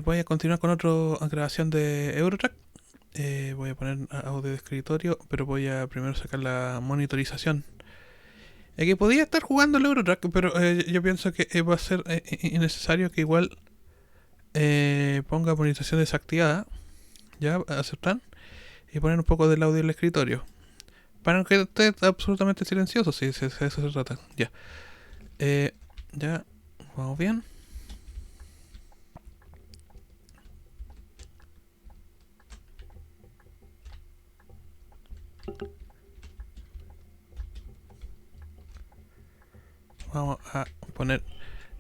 Voy a continuar con otra grabación de Eurotrack. Voy a poner audio de escritorio, pero voy a primero sacar la monitorización. Que podía estar jugando el Eurotrack, pero yo pienso que va a ser innecesario que igual ponga monitorización desactivada. Ya, aceptan. Y poner un poco del audio del escritorio. Para que esté absolutamente silencioso, si de eso se trata. Ya. Ya, vamos bien. Vamos a poner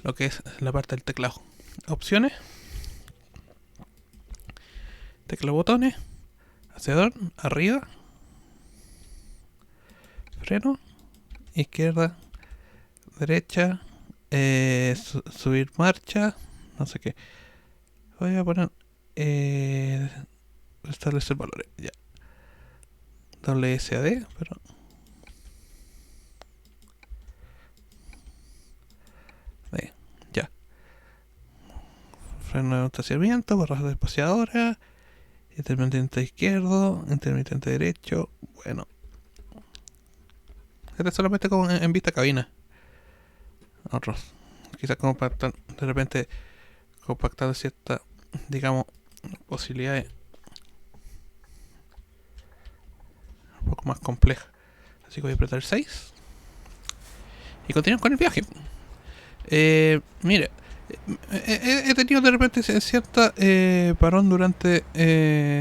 lo que es la parte del teclado. Opciones, teclado botones, acelerador, arriba, freno, izquierda, derecha, subir marcha, no sé qué. Voy a poner establecer valores, ya. WSAD, pero ya. Freno de estacionamiento, barras de espaciadora, intermitente izquierdo, intermitente derecho. Bueno, este es solamente como en vista cabina. Otros, quizás como para de repente compactar ciertas, digamos, posibilidades un poco más complejas. Así que voy a apretar el 6 y continuamos con el viaje. Mire, he tenido de repente cierta parón durante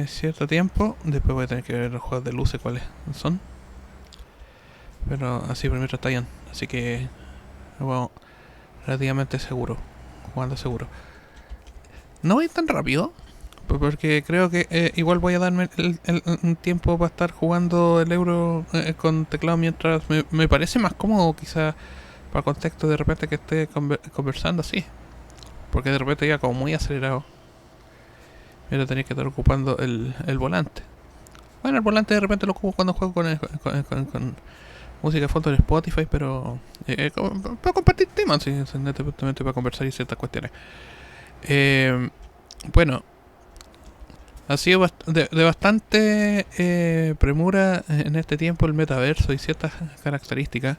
cierto tiempo. Después voy a tener que ver los juegos de luces cuáles son. Pero así por mientras está bien. Así que, bueno, relativamente seguro. Jugando seguro. No voy tan rápido. Porque creo que igual voy a darme un tiempo para estar jugando el euro con teclado mientras me parece más cómodo quizá para contexto de repente que esté conversando así. Porque de repente ya como muy acelerado. Mira, tenía que estar ocupando el volante. Bueno, el volante de repente lo ocupo cuando juego con música de fondo en Spotify, pero para compartir temas, sí, netamente para conversar y ciertas cuestiones. Bueno, ha sido de bastante premura en este tiempo el metaverso y ciertas características.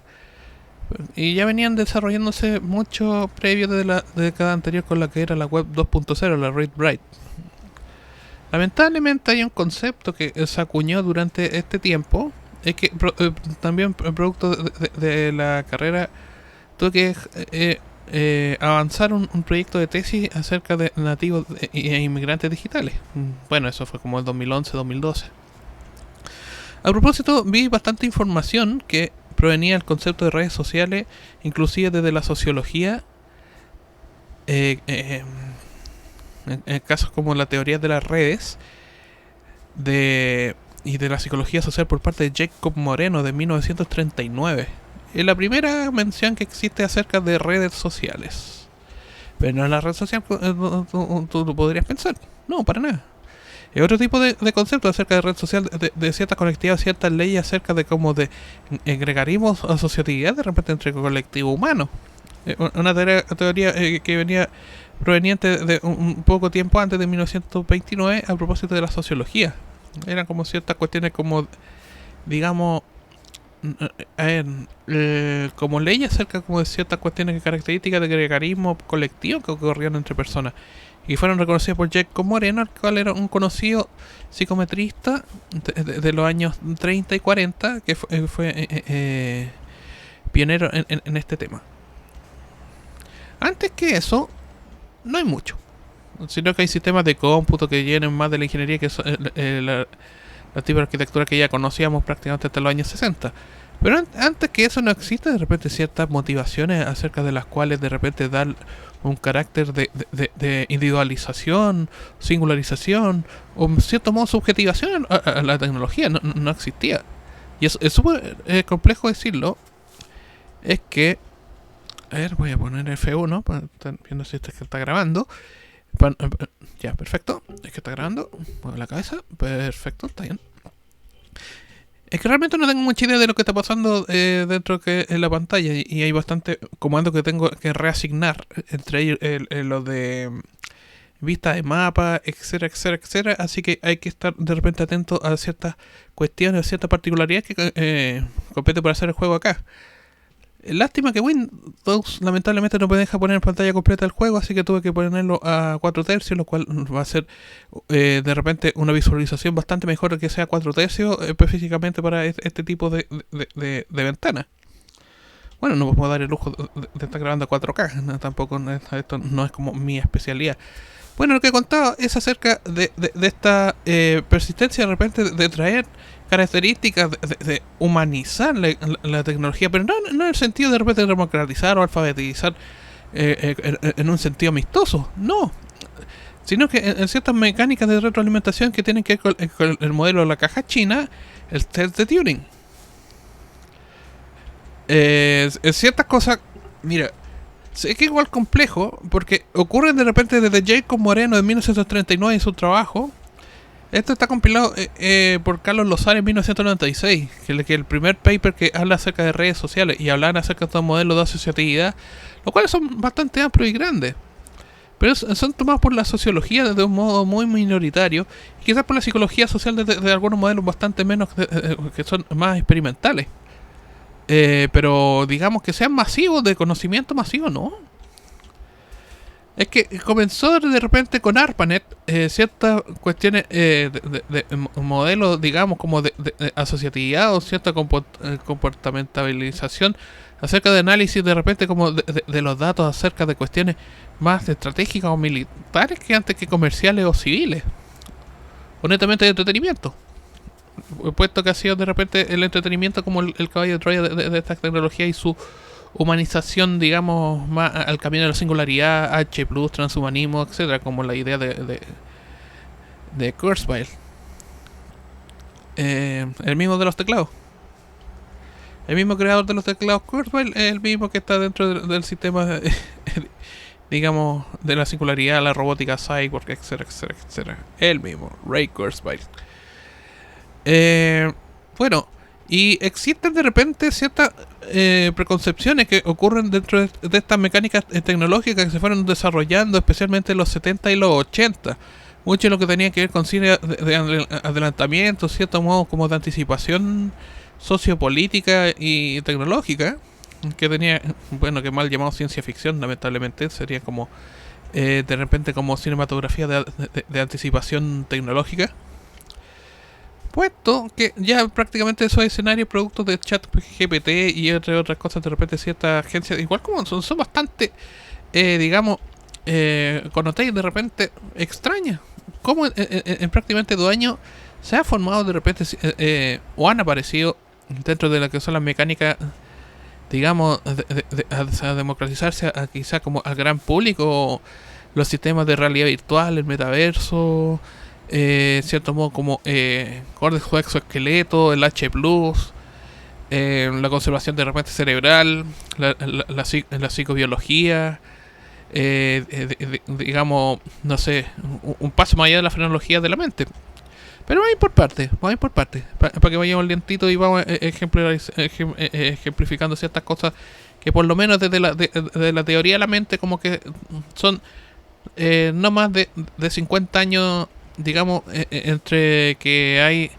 Y ya venían desarrollándose mucho previo de la década anterior con la que era la web 2.0, la Read Write. Lamentablemente hay un concepto que se acuñó durante este tiempo, es que también producto de la carrera tuve que avanzar un proyecto de tesis acerca de nativos e inmigrantes digitales. Bueno, eso fue como el 2011-2012. A propósito, vi bastante información que provenía del concepto de redes sociales, inclusive desde la sociología, en casos como la teoría de las redes y de la psicología social por parte de Jacob Moreno de 1939. Es la primera mención que existe acerca de redes sociales. Pero no es la red social tú lo podrías pensar. No, para nada. Es otro tipo de concepto acerca de red social, de ciertas colectivas, ciertas leyes acerca de cómo de gregarismo, asociatividad de repente entre colectivo humano. Una teoría que venía proveniente de un poco tiempo antes de 1929 a propósito de la sociología. Eran como ciertas cuestiones como, digamos, como leyes acerca como de ciertas cuestiones características de gregarismo colectivo que ocurrían entre personas y fueron reconocidos por Jacob Moreno, el cual era un conocido psicometrista de los años 30 y 40 que fue pionero en este tema. Antes que eso, no hay mucho, sino que hay sistemas de cómputo que vienen más de la ingeniería que son, la tipo de arquitectura que ya conocíamos prácticamente hasta los años 60. Pero antes que eso no existe de repente ciertas motivaciones acerca de las cuales de repente dar un carácter de individualización, singularización o en cierto modo subjetivación a la tecnología. No existía. Y es súper complejo decirlo. Es que... A ver, voy a poner F1 para estar viendo si está grabando. Ya, perfecto. Es que está grabando. Muevo la cabeza. Perfecto, está bien. Es que realmente no tengo mucha idea de lo que está pasando dentro de la pantalla. Y hay bastante comando que tengo que reasignar. Entre ellos los de vista de mapa, etcétera, etcétera, etcétera. Así que hay que estar de repente atento a ciertas cuestiones, a ciertas particularidades que compete por hacer el juego acá. Lástima que Windows lamentablemente no me deja poner en pantalla completa el juego, así que tuve que ponerlo a 4 tercios, lo cual va a ser de repente una visualización bastante mejor que sea 4 tercios específicamente para este tipo de ventana. Bueno, no podemos dar el lujo de estar grabando a 4K, no, tampoco esto no es como mi especialidad. Bueno, lo que he contado es acerca de esta persistencia de repente de traer características de humanizar la tecnología, pero no en el sentido de repente de democratizar o alfabetizar en un sentido amistoso, no, sino que en ciertas mecánicas de retroalimentación que tienen que ver con el modelo de la caja china, el test de Turing. En ciertas cosas, mira, sé que igual complejo, porque ocurren de repente desde Jacob Moreno de 1939 en su trabajo. Esto está compilado por Carlos Lozada en 1996, que el primer paper que habla acerca de redes sociales y hablan acerca de estos modelos de asociatividad, los cuales son bastante amplios y grandes, pero son tomados por la sociología desde un modo muy minoritario y quizás por la psicología social de algunos modelos bastante menos que son más experimentales. Pero digamos que sean masivos, de conocimiento masivo, no. Es que comenzó de repente con ARPANET ciertas cuestiones de modelos, digamos, como de asociatividad o cierta comportamentalización acerca de análisis de repente como de los datos acerca de cuestiones más estratégicas o militares que antes que comerciales o civiles. Honestamente de entretenimiento. Puesto que ha sido de repente el entretenimiento como el caballo de Troya de esta tecnología y su humanización, digamos, más al camino de la singularidad, H+, transhumanismo, etcétera, como la idea de Kurzweil. El mismo de los teclados. El mismo creador de los teclados Kurzweil es el mismo que está dentro del sistema, digamos, de la singularidad, la robótica cyborg, etcétera, etcétera, etcétera. El mismo, Ray Kurzweil. Bueno, y existen de repente ciertas preconcepciones que ocurren dentro de estas mecánicas tecnológicas que se fueron desarrollando especialmente en los 70 y los 80. Mucho de lo que tenía que ver con cine de adelantamiento, cierto modo como de anticipación sociopolítica y tecnológica, que tenía, bueno, que mal llamado ciencia ficción, lamentablemente, sería como de repente como cinematografía de anticipación tecnológica. Puesto que ya prácticamente esos escenarios productos de ChatGPT y entre otras cosas de repente ciertas agencias igual como son bastante digamos connotadas de repente extrañas, como en prácticamente 2 años se ha formado de repente o han aparecido dentro de lo que son las mecánicas, digamos, a democratizarse a quizá como al gran público los sistemas de realidad virtual, el metaverso, cierto modo como cortes o exoesqueleto, el H+, la conservación de repente cerebral, la psicobiología, digamos, no sé, un paso más allá de la frenología de la mente. Pero vamos a ir por partes, para que vayamos lentito y vamos ejemplificando ciertas cosas que por lo menos desde la teoría de la mente como que son no más de 50 años, digamos, entre que hay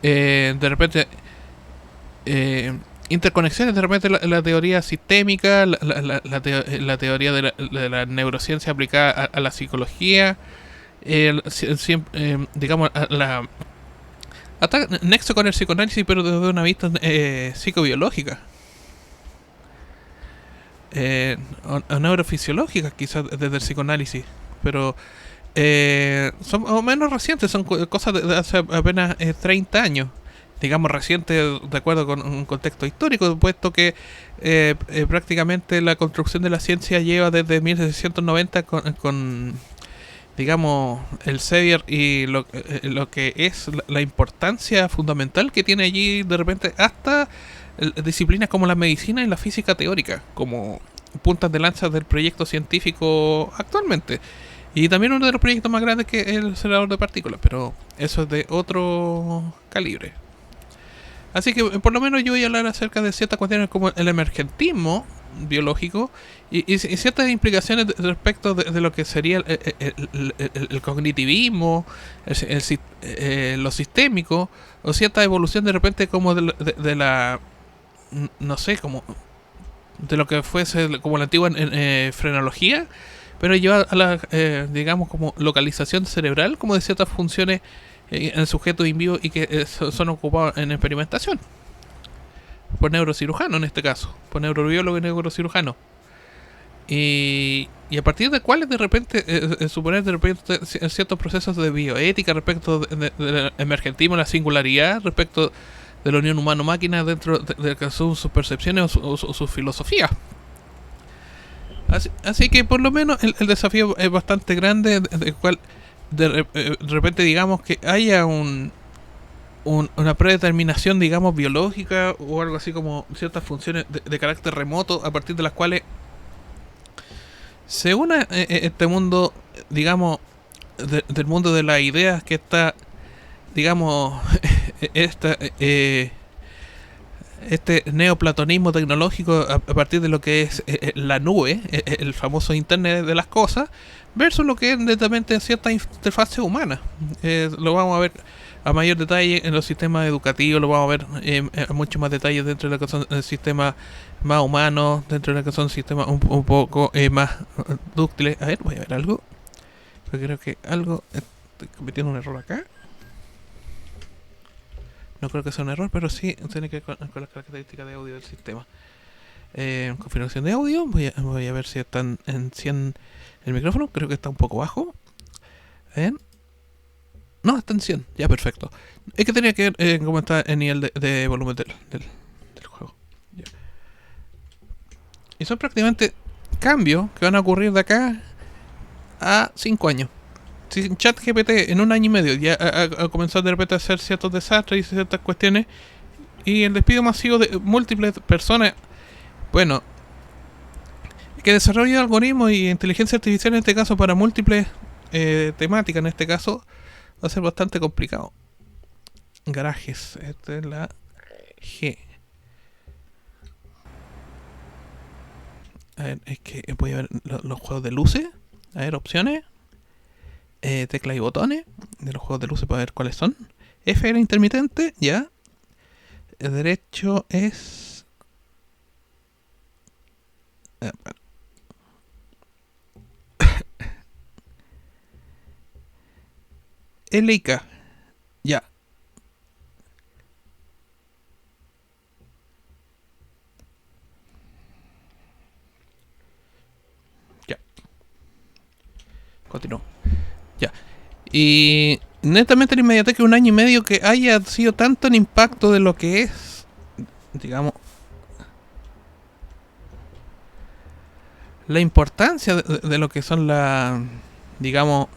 de repente interconexiones, de repente la teoría sistémica, la teoría de la neurociencia aplicada a la psicología, digamos, hasta nexo con el psicoanálisis, pero desde una vista psicobiológica o neurofisiológica, quizás desde el psicoanálisis, pero son más o menos recientes, son cosas de hace apenas 30 años, digamos recientes de acuerdo con un contexto histórico, puesto que prácticamente la construcción de la ciencia lleva desde 1690 con digamos, el Sevier y lo que es la importancia fundamental que tiene allí de repente hasta disciplinas como la medicina y la física teórica, como puntas de lanza del proyecto científico actualmente. Y también uno de los proyectos más grandes que es el acelerador de partículas, pero eso es de otro calibre. Así que por lo menos yo voy a hablar acerca de ciertas cuestiones como el emergentismo, biológico y ciertas implicaciones respecto de lo que sería el cognitivismo, lo sistémico, o cierta evolución de repente como de la, no sé, como de lo que fuese como la antigua frenología, pero lleva a la, digamos, como localización cerebral, como de ciertas funciones en sujetos in vivo y que son ocupados en experimentación por neurocirujano en este caso, por neurobiólogo y neurocirujano. Y a partir de cuáles de repente, suponer de repente ciertos procesos de bioética respecto del emergentismo, la singularidad, respecto de la unión humano-máquina dentro de sus percepciones o su filosofía. Así que por lo menos el desafío es bastante grande, de cual de repente digamos que haya una predeterminación, digamos, biológica o algo así como ciertas funciones de carácter remoto a partir de las cuales se une este mundo, digamos, del mundo de las ideas que está, digamos, esta, este neoplatonismo tecnológico a partir de lo que es la nube, el famoso Internet de las cosas, versus lo que es netamente cierta interfaz humana. Lo vamos a ver a mayor detalle en los sistemas educativos, lo vamos a ver en mucho más detalle dentro de lo que son sistemas más humanos, dentro de lo que son sistemas un poco más dúctiles. A ver, voy a ver algo. Yo creo que algo... Estoy cometiendo un error acá. No creo que sea un error, pero sí tiene que ver con las características de audio del sistema. Configuración de audio. Voy a ver si está en 100 el micrófono. Creo que está un poco bajo. No, está en 100. Ya, perfecto. Es que tenía que ver cómo está el nivel de volumen del juego. Ya. Y son prácticamente cambios que van a ocurrir de acá a 5 años. Si ChatGPT en un año y medio ya ha comenzado de repente a hacer ciertos desastres y ciertas cuestiones, y el despido masivo de múltiples personas, bueno, que desarrolle algoritmos y inteligencia artificial en este caso para múltiples temáticas, en este caso va a ser bastante complicado. Garajes, esta es la G. A ver, es que voy a ver los juegos de luces. A ver, opciones. Teclas y botones de los juegos de luces para ver cuáles son. F era intermitente, ya. El derecho es... L y K, ya. Ya. Continúo. Ya. Y netamente la inmediatez que un año y medio que haya sido tanto el impacto de lo que es, digamos, la importancia de lo que son las, digamos,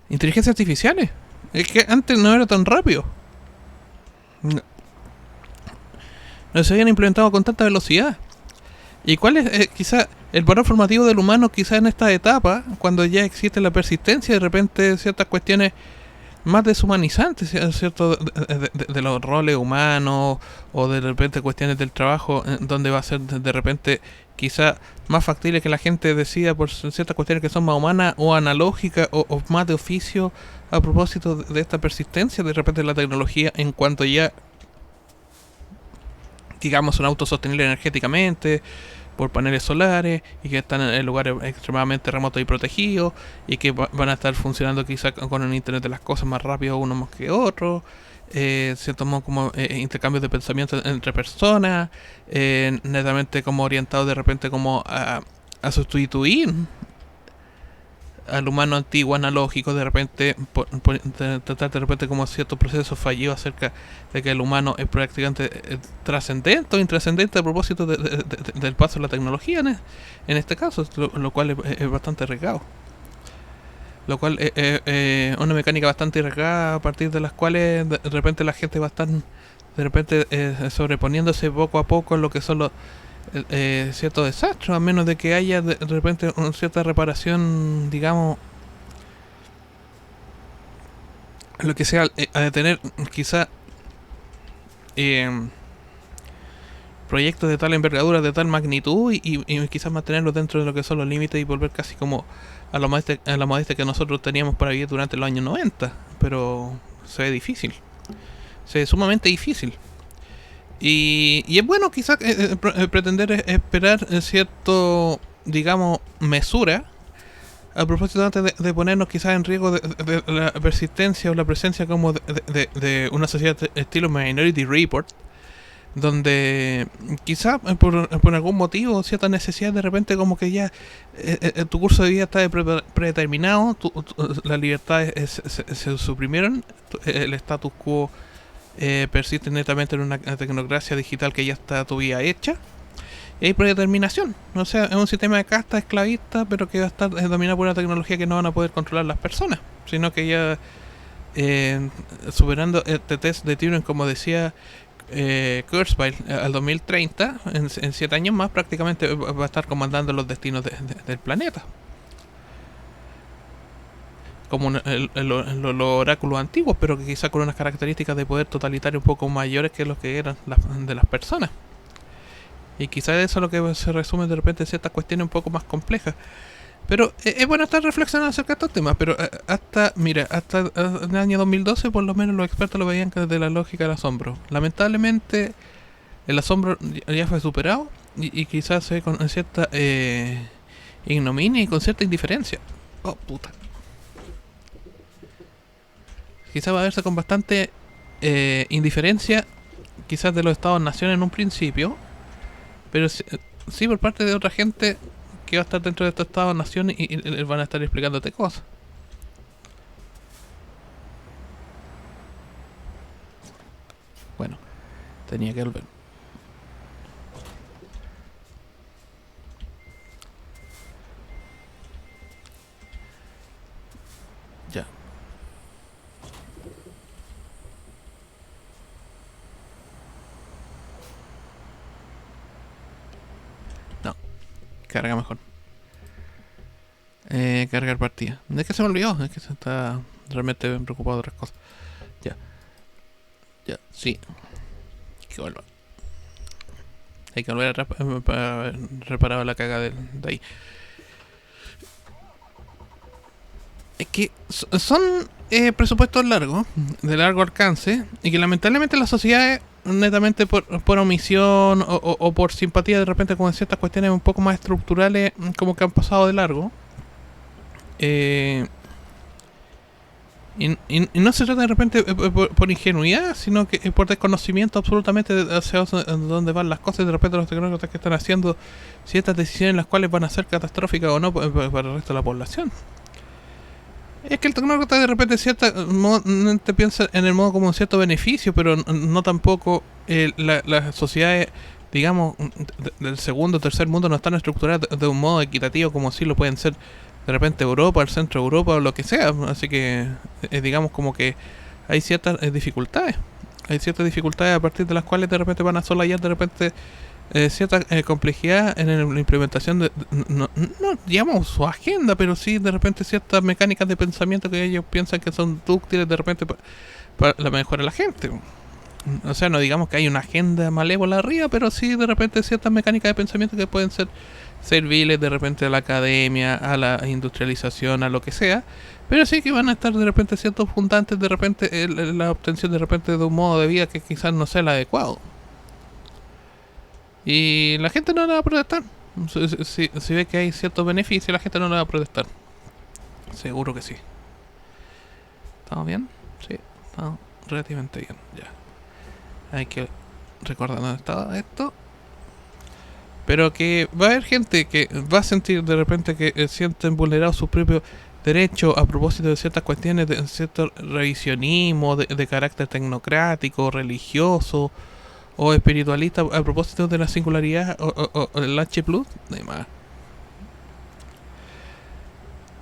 inteligencias artificiales. Es que antes no era tan rápido. No se habían implementado con tanta velocidad. ¿Y cuál es quizá el valor formativo del humano quizá en esta etapa, cuando ya existe la persistencia de repente ciertas cuestiones más deshumanizantes, ¿cierto? De los roles humanos o de repente cuestiones del trabajo, donde va a ser de repente quizá más factible que la gente decida por ciertas cuestiones que son más humanas o analógicas o más de oficio a propósito de esta persistencia de repente de la tecnología en cuanto ya digamos son autosostenibles energéticamente por paneles solares y que están en lugares extremadamente remotos y protegidos y que van a estar funcionando quizá con el internet de las cosas más rápido uno más que otro, cierto modo como intercambios de pensamiento entre personas, netamente como orientados de repente como a sustituir al humano antiguo analógico de repente por tratar de repente como ciertos procesos fallidos acerca de que el humano es prácticamente trascendente o intrascendente a propósito del paso de la tecnología en este caso, lo cual es bastante arriesgado, lo cual es una mecánica bastante arriesgada a partir de las cuales de repente la gente va a estar de repente sobreponiéndose poco a poco en lo que son los cierto desastre, a menos de que haya de repente una cierta reparación, digamos, lo que sea, a detener quizá proyectos de tal envergadura, de tal magnitud, y quizás mantenerlos dentro de lo que son los límites y volver casi como a la modestia que nosotros teníamos para vivir durante los años 90. Pero se ve difícil, se ve sumamente difícil. Y es bueno quizás pretender esperar cierto, digamos, mesura a propósito antes de ponernos quizás en riesgo de la persistencia o la presencia como de una sociedad estilo Minority Report, donde quizás por algún motivo, cierta necesidad, de repente como que ya tu curso de vida está predeterminado, las libertades se suprimieron, el status quo persiste netamente en una tecnocracia digital que ya está tu vida hecha. Y hay predeterminación, o sea, es un sistema de casta esclavista, pero que va a estar dominado por una tecnología que no van a poder controlar las personas, sino que ya superando este test de Turing, como decía Kurzweil, al 2030, en 7 años más, prácticamente va a estar comandando los destinos del planeta. Como los oráculos antiguos, pero que quizá con unas características de poder totalitario un poco mayores que los que eran de las personas. Y quizás eso es lo que se resume de repente en ciertas cuestiones un poco más complejas. Pero es bueno estar reflexionando acerca de estos temas. Pero hasta el año 2012, por lo menos los expertos lo veían desde la lógica del asombro. Lamentablemente, el asombro ya fue superado y quizás se ve con cierta ignominia y con cierta indiferencia. Oh, puta. Quizás va a verse con bastante indiferencia, quizás de los estados-nación en un principio. Pero sí por parte de otra gente que va a estar dentro de estos estados-nación y van a estar explicándote cosas. Bueno, tenía que volver. Ya. No, carga mejor. Cargar partida. Es que se me olvidó, es que se está realmente preocupado de otras cosas. Ya. Ya, sí. Que vuelva. Hay que volver atrás para haber reparado la caga de ahí. Es que son presupuestos largos, de largo alcance, y que lamentablemente las sociedades, netamente por omisión o por simpatía, de repente con ciertas cuestiones un poco más estructurales, como que han pasado de largo. Y no se trata de repente por ingenuidad, sino que por desconocimiento absolutamente hacia dónde van las cosas. De repente los tecnócratas que están haciendo ciertas decisiones las cuales van a ser catastróficas o no para el resto de la población. Es que el tecnócrata de repente te piensa en el modo como un cierto beneficio, pero no tampoco las sociedades, digamos, del segundo o tercer mundo no están estructuradas de un modo equitativo como si lo pueden ser de repente Europa, el centro de Europa o lo que sea. Así que digamos como que hay ciertas dificultades. Hay ciertas dificultades a partir de las cuales de repente van a solayar de repente cierta complejidad en la implementación no digamos su agenda, pero sí de repente ciertas mecánicas de pensamiento que ellos piensan que son útiles de repente para la mejora de la gente. O sea, no digamos que hay una agenda malévola arriba, pero sí de repente ciertas mecánicas de pensamiento que pueden ser serviles de repente a la academia, a la industrialización, a lo que sea, pero sí que van a estar de repente ciertos fundantes de repente la obtención de repente de un modo de vida que quizás no sea el adecuado. Y la gente no le va a protestar. Si ve que hay ciertos beneficios, la gente no le va a protestar. Seguro que sí. ¿Estamos bien? Sí, estamos relativamente bien. Ya. Hay que recordar dónde estaba esto. Pero que va a haber gente que va a sentir de repente que sienten vulnerados sus propios derechos a propósito de ciertas cuestiones, de cierto revisionismo, de carácter tecnocrático, religioso o espiritualista a propósito de la singularidad o el H+, demás.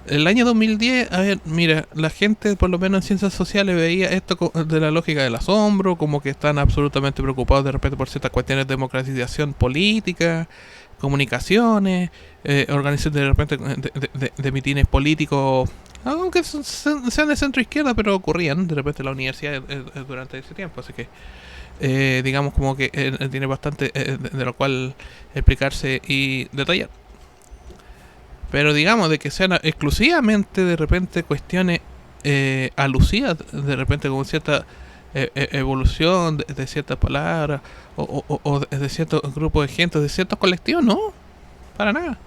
El año 2010, a ver, mira, la gente por lo menos en ciencias sociales veía esto de la lógica del asombro, como que están absolutamente preocupados de repente por ciertas cuestiones de democratización política, comunicaciones, organización de repente de mitines políticos, aunque sean de centro izquierda, pero ocurrían de repente en la universidad durante ese tiempo, así que digamos como que tiene bastante de lo cual explicarse y detallar. Pero digamos de que sean exclusivamente de repente cuestiones alusivas, de repente con cierta evolución de ciertas palabras o de ciertos grupos de gente, de ciertos colectivos, no, para nada.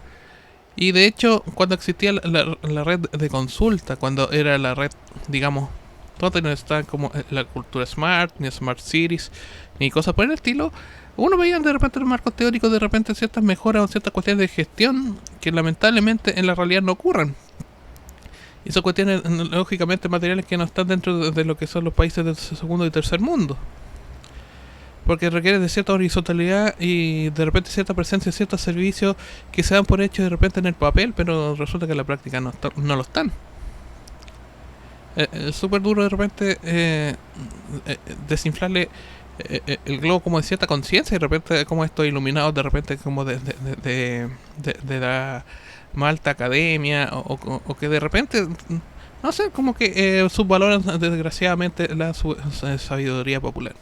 Y de hecho, cuando existía la red de consulta, cuando era la red, digamos, todo no está como la cultura smart, ni smart cities, ni cosas por el estilo, uno veía de repente en los marcos teóricos de repente ciertas mejoras o ciertas cuestiones de gestión que lamentablemente en la realidad no ocurren. Y son cuestiones lógicamente materiales que no están dentro de lo que son los países del segundo y tercer mundo. Porque requiere de cierta horizontalidad y de repente cierta presencia de ciertos servicios que se dan por hecho de repente en el papel, pero resulta que en la práctica no lo están. Es súper duro de repente desinflarle el globo como de cierta conciencia y de repente como estos iluminados de repente como de la más alta academia o que de repente no sé, como que subvaloran desgraciadamente la sabiduría popular.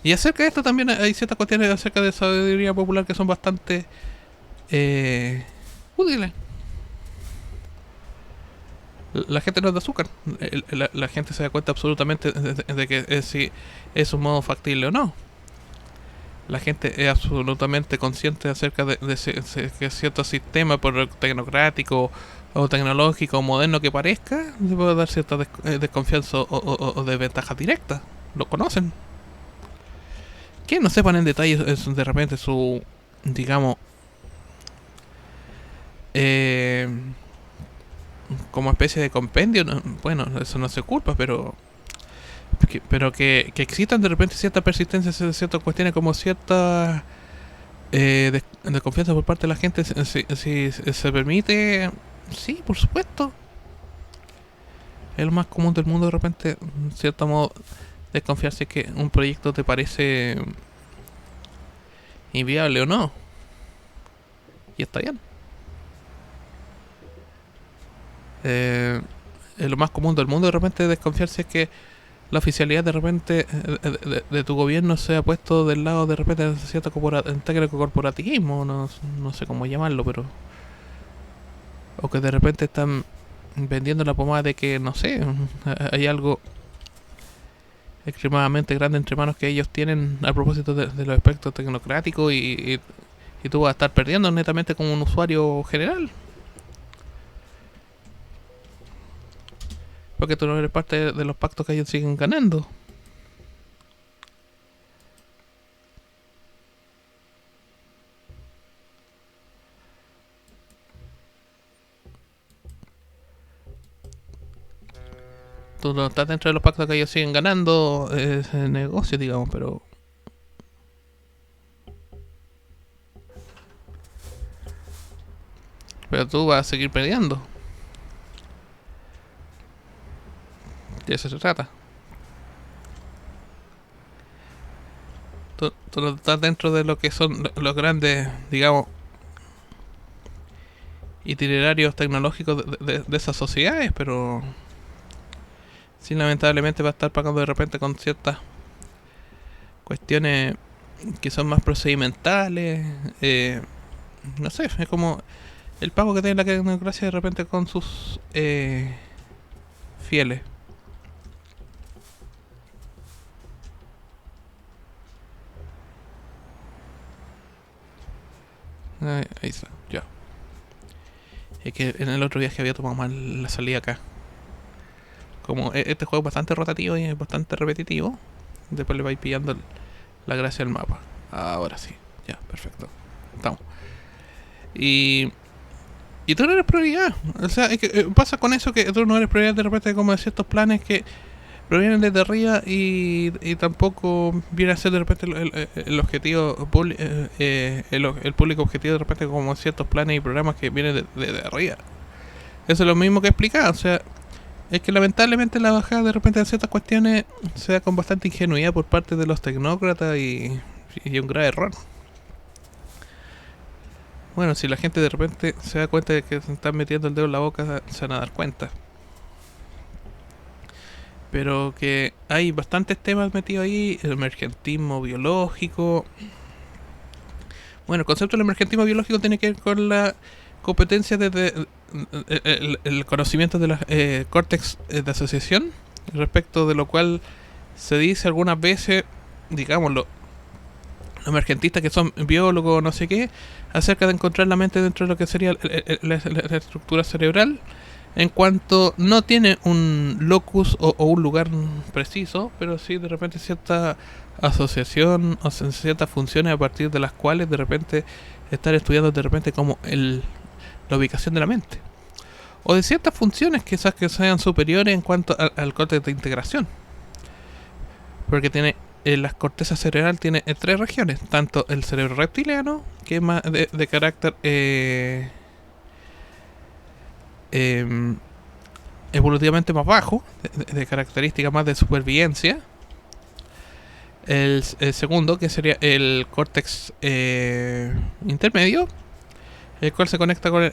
Y acerca de esto también hay ciertas cuestiones acerca de sabiduría popular que son bastante útiles. La gente no es de azúcar. La gente se da cuenta absolutamente de que si es un modo factible o no. La gente es absolutamente consciente acerca de que cierto sistema, por tecnocrático o tecnológico o moderno que parezca, se puede dar cierta desconfianza o desventajas directas. Lo conocen. Que no sepan en detalle de repente su, digamos, como especie de compendio, ¿no? Bueno, eso no se culpa, pero que existan de repente ciertas persistencias de ciertas cuestiones como cierta desconfianza por parte de la gente, si se permite, sí, por supuesto. Es lo más común del mundo de repente, en cierto modo, desconfiar si es que un proyecto te parece inviable o no. Y está bien. Es lo más común del mundo de repente desconfiar si es que la oficialidad de repente de tu gobierno se ha puesto del lado de repente de cierto corporativismo, no sé cómo llamarlo, pero o que de repente están vendiendo la pomada de que no sé, hay algo extremadamente grande entre manos que ellos tienen a propósito de los aspectos tecnocráticos y tú vas a estar perdiendo netamente como un usuario general. Porque tú no eres parte de los pactos que ellos siguen ganando. Tú no estás dentro de los pactos que ellos siguen ganando ese negocio, digamos, pero tú vas a seguir perdiendo. De eso se trata. Tú no estás dentro de lo que son los grandes, digamos, itinerarios tecnológicos de esas sociedades, pero sí, lamentablemente va a estar pagando de repente con ciertas cuestiones que son más procedimentales. No sé, es como el pago que tiene la democracia de repente con sus fieles. Ahí está, ya. Es que en el otro viaje había tomado mal la salida acá. Como este juego es bastante rotativo y es bastante repetitivo, después le vais pillando la gracia del mapa. Ahora sí, ya, perfecto. Estamos. Y tú no eres prioridad. O sea, es que pasa con eso que tú no eres prioridad de repente como de ciertos planes que provienen desde arriba y tampoco viene a ser de repente el objetivo, el público objetivo de repente como ciertos planes y programas que vienen de arriba. Eso es lo mismo que explicar, o sea, es que lamentablemente la bajada de repente de ciertas cuestiones se da con bastante ingenuidad por parte de los tecnócratas y un grave error. Bueno, si la gente de repente se da cuenta de que se están metiendo el dedo en la boca, se van a dar cuenta. pero que hay bastantes temas metidos ahí, el emergentismo biológico. Bueno, el concepto del emergentismo biológico tiene que ver con la competencia el conocimiento de los córtex de asociación, respecto de lo cual se dice algunas veces, digámoslo, los emergentistas que son biólogos o no sé qué, acerca de encontrar la mente dentro de lo que sería la estructura cerebral, en cuanto no tiene un locus o un lugar preciso, pero sí de repente cierta asociación o ciertas funciones a partir de las cuales de repente estar estudiando de repente como la ubicación de la mente. O de ciertas funciones quizás que sean superiores en cuanto al córtex de integración. Porque tiene la corteza cerebral tiene tres regiones, tanto el cerebro reptiliano, que es más de carácter evolutivamente más bajo, de características más de supervivencia. El segundo, que sería el córtex intermedio, el cual se conecta con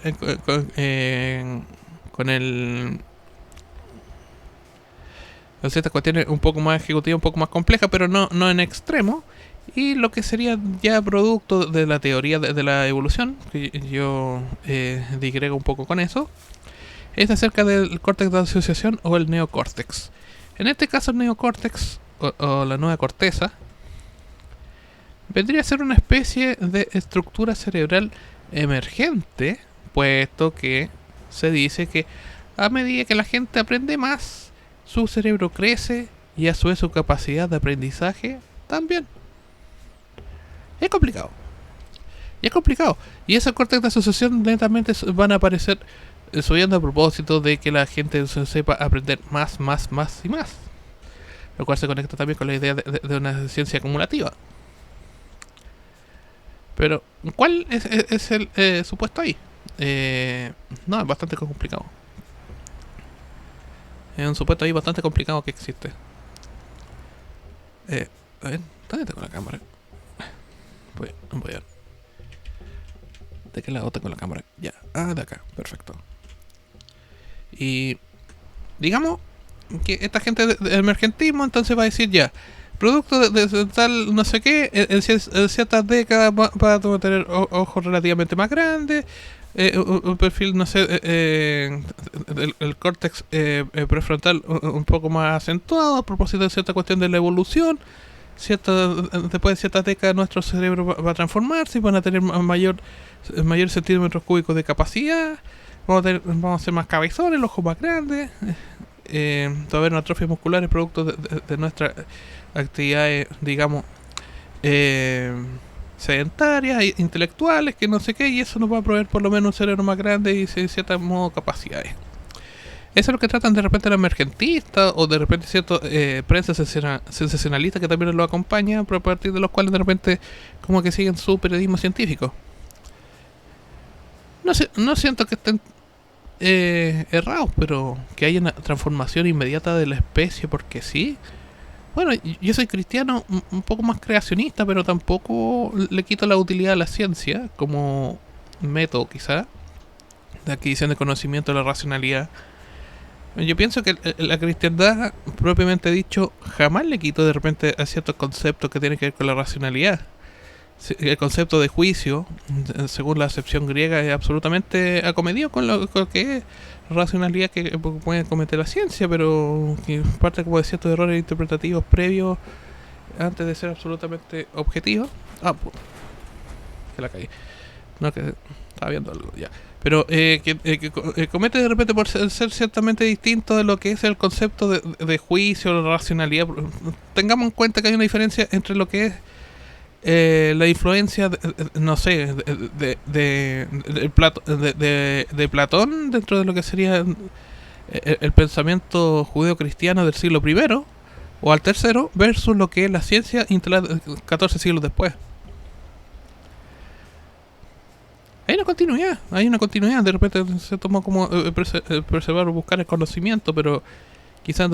ciertas cuestiones un poco más ejecutivas, un poco más complejas, pero no en extremo. Y lo que sería ya producto de la teoría de la evolución, que yo digrego un poco con eso, es acerca del córtex de asociación o el neocórtex. En este caso el neocórtex o la nueva corteza vendría a ser una especie de estructura cerebral emergente, puesto que se dice que a medida que la gente aprende más, su cerebro crece y a su vez su capacidad de aprendizaje también. Es complicado. Y es complicado. Y esos cortes de asociación netamente van a aparecer subiendo a propósito de que la gente sepa aprender más y más. Lo cual se conecta también con la idea de una ciencia acumulativa. Pero, ¿cuál es el supuesto ahí? No, es bastante complicado. Es un supuesto ahí bastante complicado que existe. A ver, ¿dónde tengo la cámara? Voy a ver. ¿De qué lado tengo la cámara? Ya, de acá, perfecto. Y digamos que esta gente del emergentismo entonces va a decir ya, producto de tal no sé qué, en ciertas décadas va a tener ojos relativamente más grandes, un perfil, no sé, el córtex prefrontal un poco más acentuado a propósito de cierta cuestión de la evolución. Después de ciertas décadas nuestro cerebro va a transformarse y van a tener mayor centímetros cúbicos de capacidad. Vamos a ser más cabezones, los ojos más grandes. Va a haber una atrofia muscular producto de nuestras actividades, digamos, sedentarias, intelectuales, que no sé qué, y eso nos va a proveer por lo menos un cerebro más grande y en cierto modo capacidades. Eso es lo que tratan de repente los emergentistas o de repente cierto prensa sensacionalista que también lo acompaña, pero a partir de los cuales de repente como que siguen su periodismo científico. No siento que estén errados, pero que haya una transformación inmediata de la especie porque sí. Bueno, yo soy cristiano un poco más creacionista, pero tampoco le quito la utilidad a la ciencia como método quizá de adquisición de conocimiento de la racionalidad. Yo pienso que la cristiandad, propiamente dicho, jamás le quitó de repente a ciertos conceptos que tienen que ver con la racionalidad. El concepto de juicio, según la acepción griega, es absolutamente acomedido con lo que es racionalidad que puede cometer la ciencia, pero que parte como de ciertos errores interpretativos previos antes de ser absolutamente objetivo. Que la caí. No, que estaba viendo algo ya. Pero que comete de repente por ser ciertamente distinto de lo que es el concepto de juicio, la racionalidad. Tengamos en cuenta que hay una diferencia entre lo que es la influencia, no sé, de Platón dentro de lo que sería el pensamiento judeo-cristiano del siglo I o al tercero versus lo que es la ciencia 14 siglos después. Hay una continuidad, de repente se tomó como preservar o buscar el conocimiento, pero quizás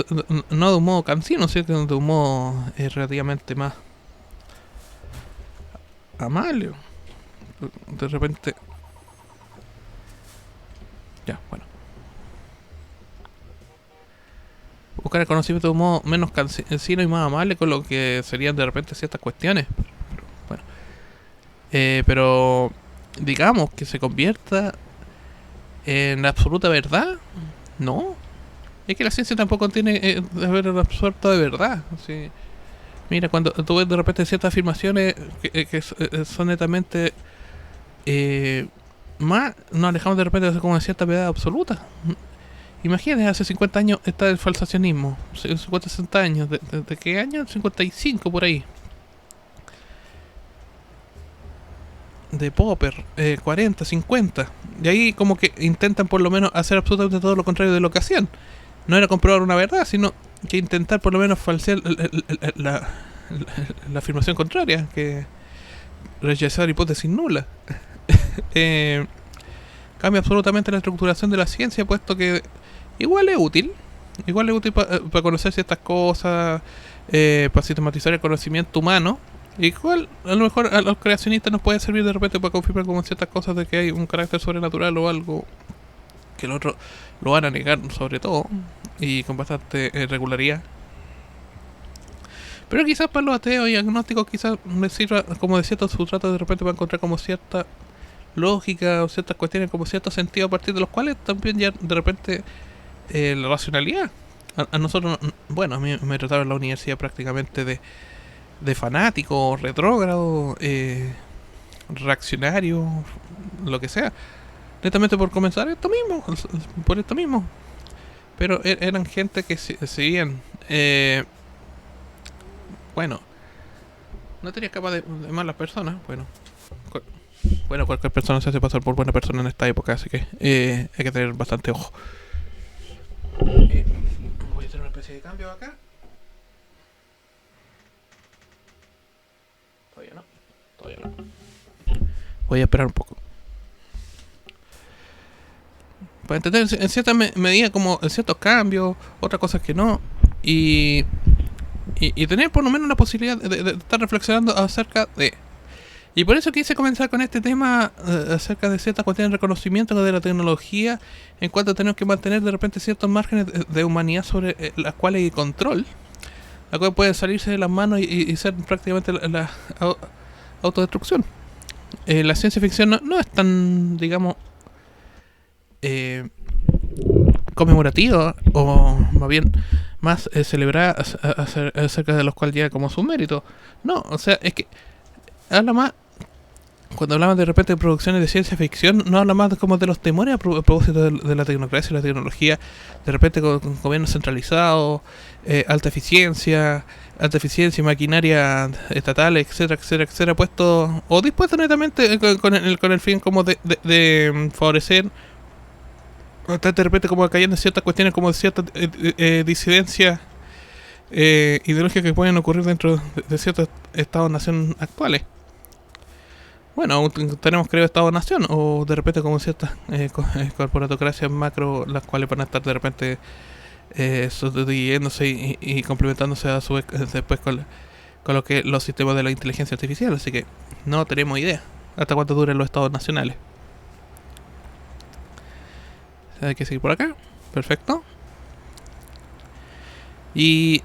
no de un modo cansino, sino de un modo relativamente más amable. De repente... Ya, bueno. buscar el conocimiento de un modo menos cansino y más amable con lo que serían de repente ciertas cuestiones. Bueno, pero digamos que se convierta en la absoluta verdad, no. Es que la ciencia tampoco tiene de haber un absorto de verdad. ¿Sí? Mira, cuando tú ves de repente ciertas afirmaciones que son netamente más, nos alejamos de repente de como de cierta verdad absoluta. Imagínate, hace 50 años está el falsacionismo. 50, 60 años. ¿De qué año? 55 por ahí. De Popper, 40, 50. Y ahí como que intentan por lo menos hacer absolutamente todo lo contrario de lo que hacían. No era comprobar una verdad, sino que intentar por lo menos falsear la afirmación contraria, que rechazar hipótesis nula. Cambia absolutamente la estructuración de la ciencia, puesto que igual es útil para conocer ciertas cosas, para sistematizar el conocimiento humano. Igual, a lo mejor a los creacionistas nos puede servir de repente para confirmar como ciertas cosas de que hay un carácter sobrenatural o algo que el otro lo van a negar sobre todo y con bastante regularidad. Pero quizás para los ateos y agnósticos quizás les sirva como de cierto sustrato de repente para encontrar como cierta lógica o ciertas cuestiones como cierto sentido a partir de los cuales también ya de repente la racionalidad. A nosotros, bueno, a mí me trataron en la universidad prácticamente de fanático, retrógrado, reaccionario, lo que sea. Netamente por comenzar esto mismo, por esto mismo. Pero eran gente que seguían, bueno, no tenía capa de malas personas, bueno. Bueno, cualquier persona se hace pasar por buena persona en esta época, así que hay que tener bastante ojo. Voy a hacer una especie de cambio acá. Todavía no. Voy a esperar un poco. Para entender en cierta medida como en ciertos cambios, otras cosas que no. Y tener por lo menos la posibilidad de estar reflexionando acerca de... Y por eso quise comenzar con este tema acerca de ciertas cuestiones de reconocimiento de la tecnología, en cuanto tenemos que mantener de repente ciertos márgenes de humanidad sobre las cuales hay control, la cual puede salirse de las manos y ser prácticamente la autodestrucción. La ciencia ficción no es tan, digamos, conmemorativa, o más bien más celebrada acerca de los cuales llega como su mérito. No, o sea, es que habla más, cuando hablamos de repente de producciones de ciencia ficción, no habla más como de los temores a propósito de la tecnocracia y la tecnología, de repente con gobiernos centralizados, alta eficiencia, maquinaria estatal, etcétera, puesto o dispuesto netamente con el fin como de favorecer, de repente como cayendo en ciertas cuestiones como ciertas disidencias ideológicas que pueden ocurrir dentro de ciertos estados-nación actuales. Bueno, aún tenemos creo Estado-Nación, o de repente como ciertas corporatocracias macro, las cuales van a estar de repente sustituyéndose y complementándose a su vez después con lo que los sistemas de la inteligencia artificial. Así que no tenemos idea hasta cuánto duren los estados nacionales. Hay que seguir por acá. Perfecto. Y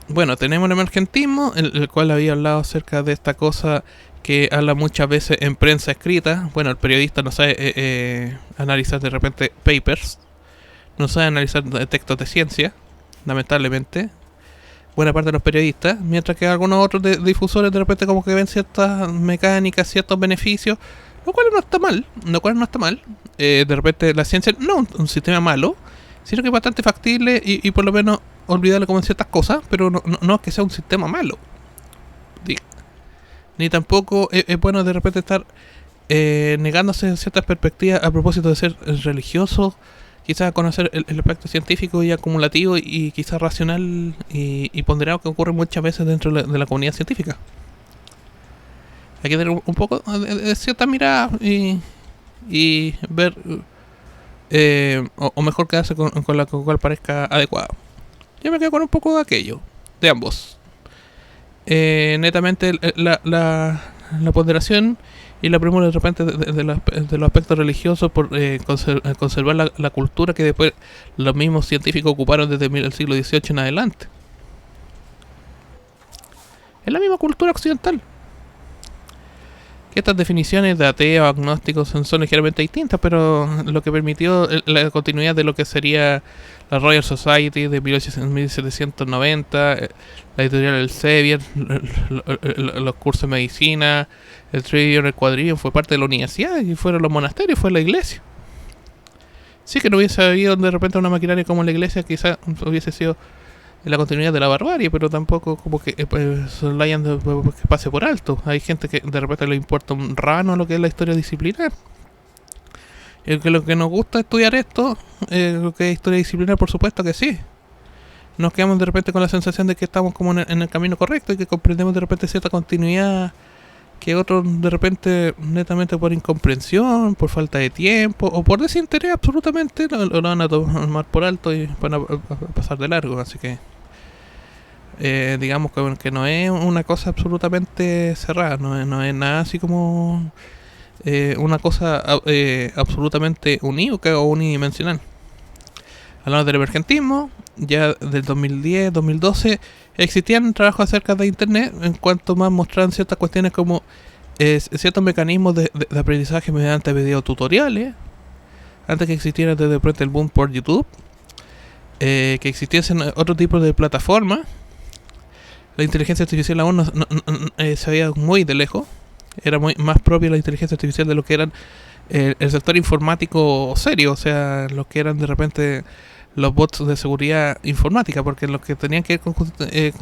bueno, tenemos el emergentismo, el cual había hablado acerca de esta cosa que habla muchas veces en prensa escrita. Bueno, el periodista no sabe analizar de repente papers, no sabe analizar textos de ciencia, lamentablemente, buena parte de los periodistas, mientras que algunos otros difusores de repente como que ven ciertas mecánicas, ciertos beneficios, lo cual no está mal, de repente la ciencia no es un sistema malo, sino que es bastante factible y por lo menos olvidarle como en ciertas cosas, pero no es que sea un sistema malo. Ni tampoco es bueno de repente estar negándose en ciertas perspectivas a propósito de ser religioso, quizás conocer el aspecto científico y acumulativo y quizás racional y ponderado que ocurre muchas veces dentro de la comunidad científica. Hay que tener un poco de cierta mirada y ver, o mejor quedarse con la cual parezca adecuada. Yo me quedo con un poco de aquello, de ambos. Netamente la ponderación y la premura de repente de los aspectos religiosos por conservar la cultura que después los mismos científicos ocuparon desde el siglo XVIII en adelante. Es la misma cultura occidental. Que estas definiciones de ateo, agnósticos son ligeramente distintas, pero lo que permitió la continuidad de lo que sería la Royal Society de 1790, la editorial Elsevier, los cursos de medicina, el Trivium, el Quadrivium, fue parte de la universidad, y fueron los monasterios, fue la iglesia. Sí que no hubiese habido de repente una maquinaria como la iglesia, quizás hubiese sido la continuidad de la barbarie, pero tampoco como que la hayan que pase por alto. Hay gente que de repente le importa un rano lo que es la historia disciplinar. Y que lo que nos gusta estudiar esto, lo que es historia disciplinar, por supuesto que sí. Nos quedamos de repente con la sensación de que estamos como en el camino correcto y que comprendemos de repente cierta continuidad que otros de repente netamente por incomprensión, por falta de tiempo o por desinterés absolutamente lo van a tomar por alto y van a pasar de largo. Así que digamos que no es una cosa absolutamente cerrada, no es nada así como una cosa absolutamente unívoca o unidimensional. Hablando del emergentismo, ya del 2010, 2012, existían trabajos acerca de Internet en cuanto más mostraban ciertas cuestiones como ciertos mecanismos de aprendizaje mediante videotutoriales, antes que existiera desde pronto el boom por YouTube, que existiesen otro tipo de plataformas. La inteligencia artificial aún se veía muy de lejos, era muy más propia la inteligencia artificial de lo que eran el sector informático serio, o sea, los que eran de repente los bots de seguridad informática, porque los que tenían que ver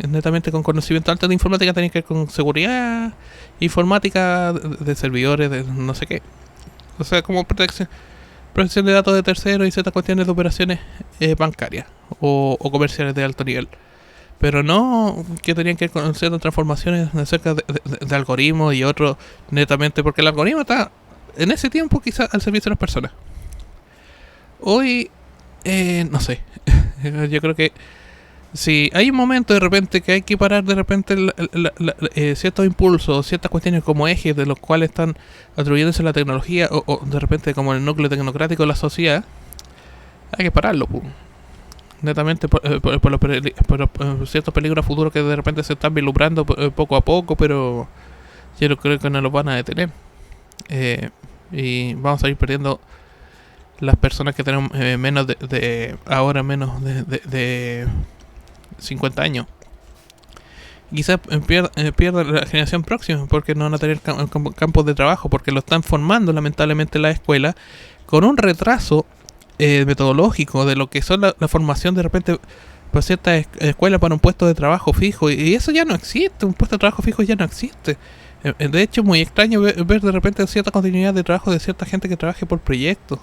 netamente con conocimiento alto de informática tenían que ver con seguridad informática de servidores, de no sé qué. O sea, como protección de datos de terceros y ciertas cuestiones de operaciones bancarias o comerciales de alto nivel. Pero no que tenían que ver con ciertas transformaciones acerca de algoritmos y otros netamente, porque el algoritmo está en ese tiempo quizás al servicio de las personas. Hoy no sé. Yo creo que si hay un momento de repente que hay que parar de repente ciertos impulsos, ciertas cuestiones como ejes de los cuales están atribuyéndose la tecnología o de repente como el núcleo tecnocrático de la sociedad, hay que pararlo, netamente por ciertos peligros futuros que de repente se están vislumbrando poco a poco, pero yo no creo que no los van a detener. Y vamos a ir perdiendo las personas que tenemos menos ahora menos de 50 años. Quizás pierda la generación próxima porque no van a tener campos de trabajo, porque lo están formando lamentablemente en la escuela con un retraso metodológico de lo que son la formación de repente para ciertas escuelas para un puesto de trabajo fijo, y eso ya no existe. Un puesto de trabajo fijo ya no existe. De hecho es muy extraño ver de repente cierta continuidad de trabajo de cierta gente que trabaje por proyectos.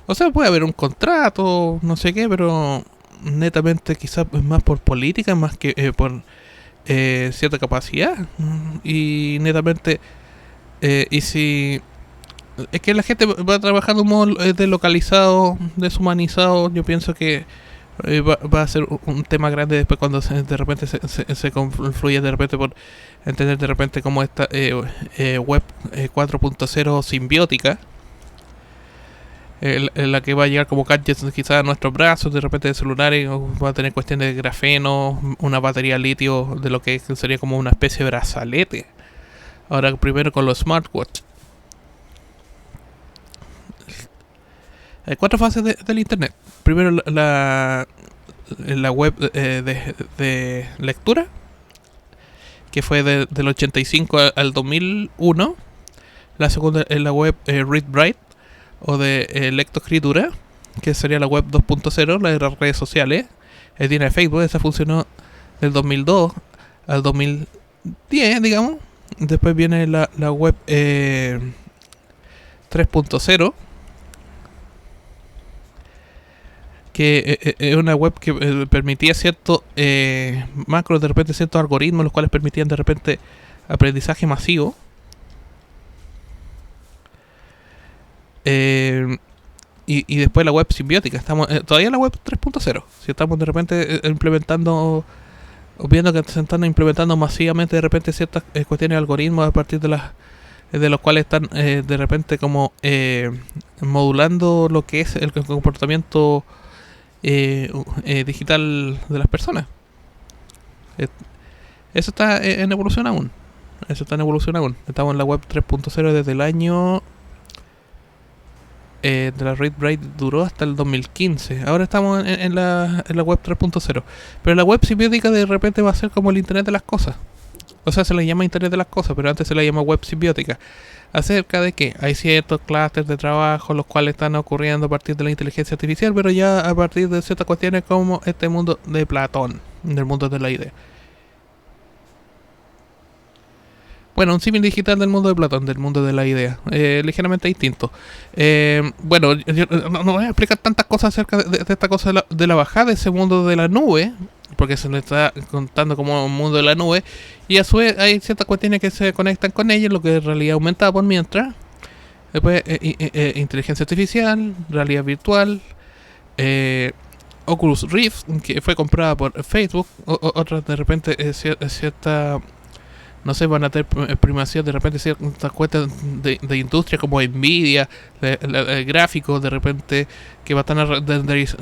O sea, puede haber un contrato, no sé qué, pero netamente quizás más por política, más que por cierta capacidad. Y netamente, y si es que la gente va a trabajar de un modo deslocalizado, deshumanizado, yo pienso que va a ser un tema grande después cuando de repente se confluye de repente por entender de repente cómo esta web 4.0 simbiótica, la que va a llegar como gadgets quizás a nuestros brazos, de repente de celulares, o va a tener cuestiones de grafeno, una batería litio, de lo que sería como una especie de brazalete. Ahora primero con los smartwatch. Hay 4 fases del internet. Primero la web de lectura, que fue del 85 al 2001. La segunda es la web read-write, o de lectoescritura, que sería la web 2.0, la de las redes sociales. Tiene Facebook, esa funcionó del 2002 al 2010, digamos. Después viene la web 3.0, que es una web que permitía ciertos macros, de repente ciertos algoritmos, los cuales permitían de repente aprendizaje masivo. Y después la web simbiótica. Estamos todavía en la web 3.0. Si estamos de repente implementando viendo que se están implementando masivamente de repente ciertas cuestiones de algoritmos a partir de los cuales están de repente como modulando lo que es el comportamiento digital de las personas. Eh, Eso está en evolución aún. Eso está en evolución aún. Estamos en la web 3.0 desde el año de la Read Write duró hasta el 2015. Ahora estamos en la web 3.0. Pero la web simbiótica de repente va a ser como el Internet de las cosas. O sea, se le llama Internet de las cosas, pero antes se le llama web simbiótica. Acerca de que hay ciertos clústeres de trabajo los cuales están ocurriendo a partir de la inteligencia artificial, pero ya a partir de ciertas cuestiones como este mundo de Platón, del mundo de la idea. Bueno, un símil digital del mundo de Platón, del mundo de la idea, ligeramente distinto. Bueno, yo no voy a explicar tantas cosas acerca de esta cosa de la bajada de ese mundo de la nube, porque se le está contando como un mundo de la nube, y a su vez hay ciertas cuestiones que se conectan con ellas, lo que en realidad aumenta por mientras. Después, inteligencia artificial, realidad virtual, Oculus Rift, que fue comprada por Facebook, otras de repente cierta... No sé, van a tener primacía de repente ciertas cuentas de industria como Nvidia, gráficos de repente que va a estar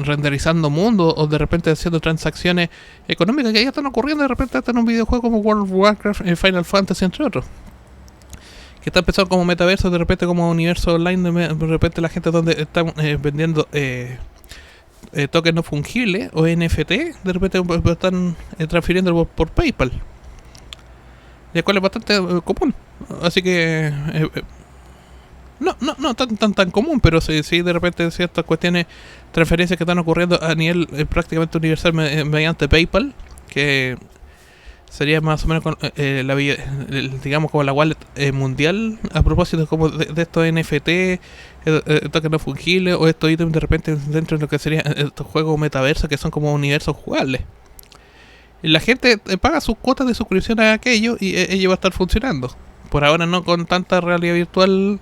renderizando mundos o de repente haciendo transacciones económicas que ya están ocurriendo de repente hasta en un videojuego como World of Warcraft, Final Fantasy, entre otros. Que está empezando como metaverso, de repente como universo online, de repente la gente donde están vendiendo tokens no fungibles o NFT, de repente están transfiriendo por PayPal. Y el cual es bastante común. Así que no tan común, pero sí de repente ciertas cuestiones, transferencias que están ocurriendo a nivel prácticamente universal mediante PayPal, que sería más o menos con, digamos como la wallet mundial a propósito como de estos NFT, tokens no fungibles o estos ítems de repente dentro de lo que serían estos juegos metaversos que son como universos jugables. La gente paga sus cuotas de suscripción a aquello y ello va a estar funcionando. Por ahora no con tanta realidad virtual,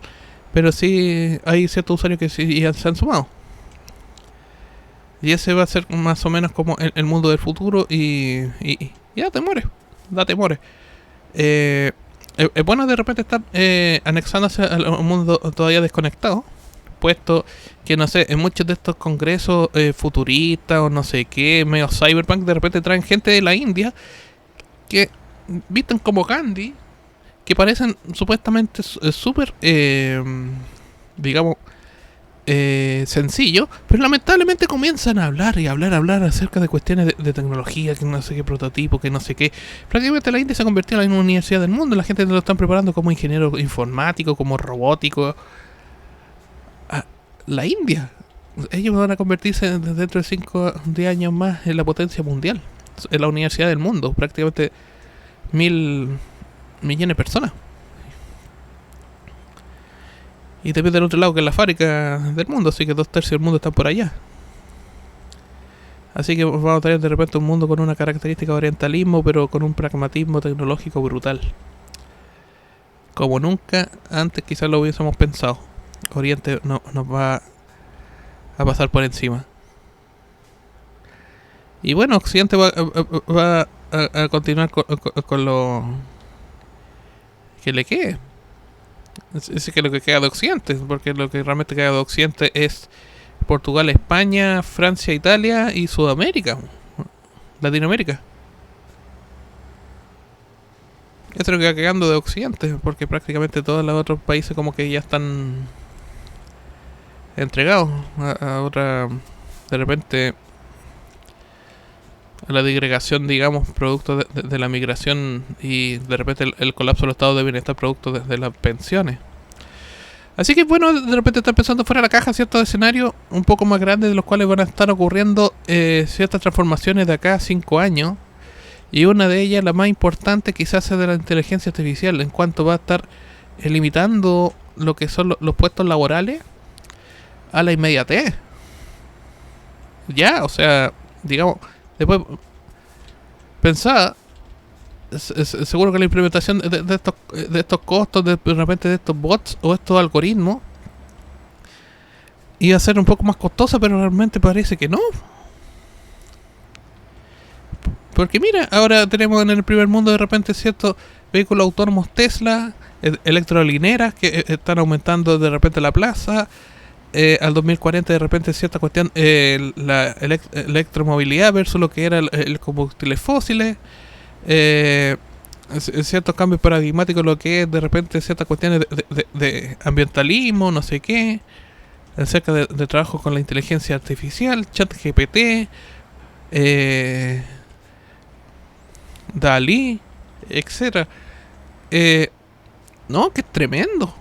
pero sí hay ciertos usuarios que sí se han sumado. Y ese va a ser más o menos como el mundo del futuro y da temores. Es bueno de repente estar anexándose a un mundo todavía desconectado, puesto que no sé, en muchos de estos congresos futuristas o no sé qué, medio cyberpunk, de repente traen gente de la India que visten como Gandhi, que parecen supuestamente súper, digamos, sencillos, pero lamentablemente comienzan a hablar acerca de cuestiones de tecnología, que no sé qué prototipo, que no sé qué. Prácticamente la India se ha convertido en una universidad del mundo, la gente lo están preparando como ingeniero informático, como robótico. La India, ellos van a convertirse dentro de 5 o 10 años más en la potencia mundial, en la universidad del mundo, prácticamente 1.000 millones de personas. Y te del otro lado que es la fábrica del mundo, así que 2/3 del mundo están por allá. Así que vamos a tener de repente un mundo con una característica de orientalismo, pero con un pragmatismo tecnológico brutal. Como nunca antes quizás lo hubiésemos pensado. Oriente nos va a pasar por encima. Y bueno, Occidente va a continuar con lo que le quede. Es que lo que queda de Occidente, porque lo que realmente queda de Occidente es Portugal, España, Francia, Italia y Sudamérica, Latinoamérica. Eso es lo que va quedando de Occidente, porque prácticamente todos los otros países como que ya están entregados a otra, de repente, a la disgregación, digamos, producto de la migración y de repente el colapso del estado de bienestar producto de las pensiones. Así que bueno, de repente está empezando fuera de la caja ciertos escenarios un poco más grandes de los cuales van a estar ocurriendo ciertas transformaciones de acá a 5 años. Y una de ellas, la más importante, quizás es de la inteligencia artificial, en cuanto va a estar limitando lo que son los puestos laborales a la inmediatez. Ya, o sea, digamos, después pensaba, seguro que la implementación de estos costos, de repente de estos bots o estos algoritmos, iba a ser un poco más costosa, pero realmente parece que no. Porque mira, ahora tenemos en el primer mundo de repente ciertos vehículos autónomos Tesla, electrolineras que están aumentando de repente la plaza. Al 2040 de repente cierta cuestión, la electromovilidad versus lo que era el combustibles fósiles. Ciertos cambios paradigmáticos, lo que es de repente ciertas cuestiones de ambientalismo, no sé qué, acerca de trabajo con la inteligencia artificial, chat GPT, Dalí, etcétera. No, que es tremendo.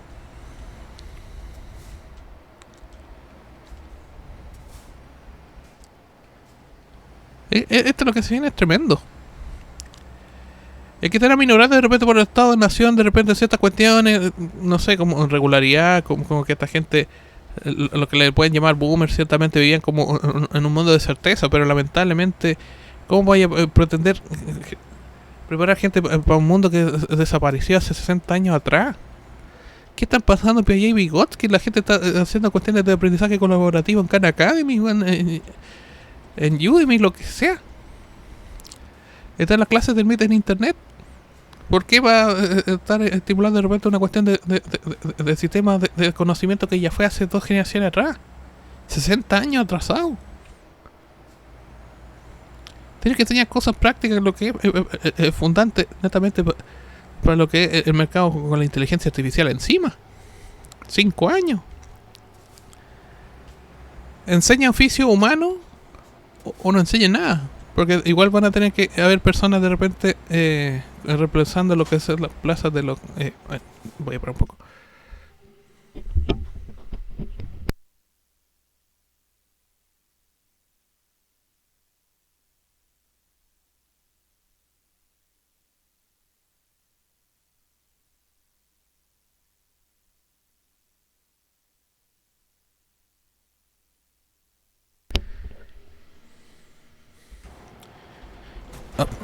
Esto es lo que se viene, es tremendo. Es que están aminorando de repente por el Estado de Nación, de repente ciertas cuestiones, no sé, como irregularidad, como que esta gente, lo que le pueden llamar boomers, ciertamente vivían como en un mundo de certeza, pero lamentablemente, ¿cómo vaya a pretender preparar gente para un mundo que desapareció hace 60 años atrás? ¿Qué están pasando en Piaget y Vygotsky? La gente está haciendo cuestiones de aprendizaje colaborativo en Khan Academy, en Udemy, lo que sea. Están las clases del MIT en internet. ¿Por qué va a estar estimulando de repente una cuestión de sistemas de conocimiento que ya fue hace 2 generaciones atrás? 60 años atrasado. Tienes que enseñar cosas prácticas, lo que es fundante netamente para lo que es el mercado con la inteligencia artificial encima. 5 años. ¿Enseña oficio humano o no enseña nada? Porque igual van a tener que haber personas de repente reemplazando lo que es las plazas de los... voy a parar un poco.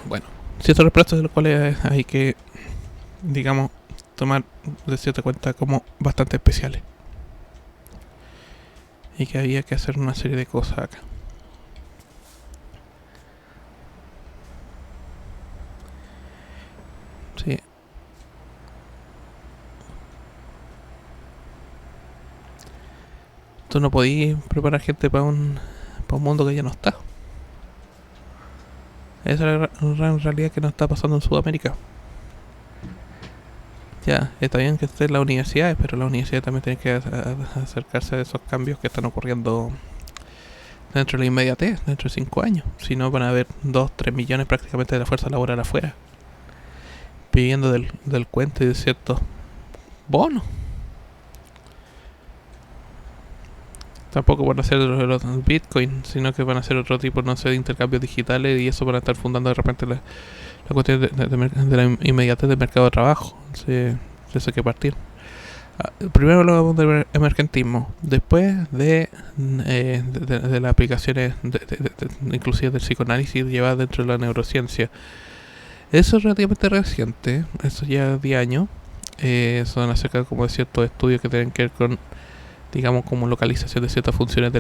Bueno, ciertos reemplazos de los cuales hay que, digamos, tomar de cierta cuenta como bastante especiales. Y que había que hacer una serie de cosas acá. Sí. Tú no podías preparar gente para un mundo que ya no está. Esa es la gran realidad que nos está pasando en Sudamérica. Ya, está bien que estén las universidades, pero las universidades también tienen que acercarse a esos cambios que están ocurriendo dentro de la inmediatez, dentro de 5 años. Si no, van a haber 2-3 millones prácticamente de la fuerza laboral afuera, viviendo del cuento y de ciertos bonos. Tampoco van a ser los Bitcoin, sino que van a ser otro tipo, no sé, de intercambios digitales, y eso van a estar fundando de repente la cuestión de la inmediatez del mercado de trabajo. Sí, eso hay que partir. Primero hablamos del emergentismo, después de las aplicaciones inclusive del psicoanálisis llevadas dentro de la neurociencia. Eso es relativamente reciente, eso ya 10 años. Son acerca como de ciertos estudios que tienen que ver con, digamos, como localización de ciertas funciones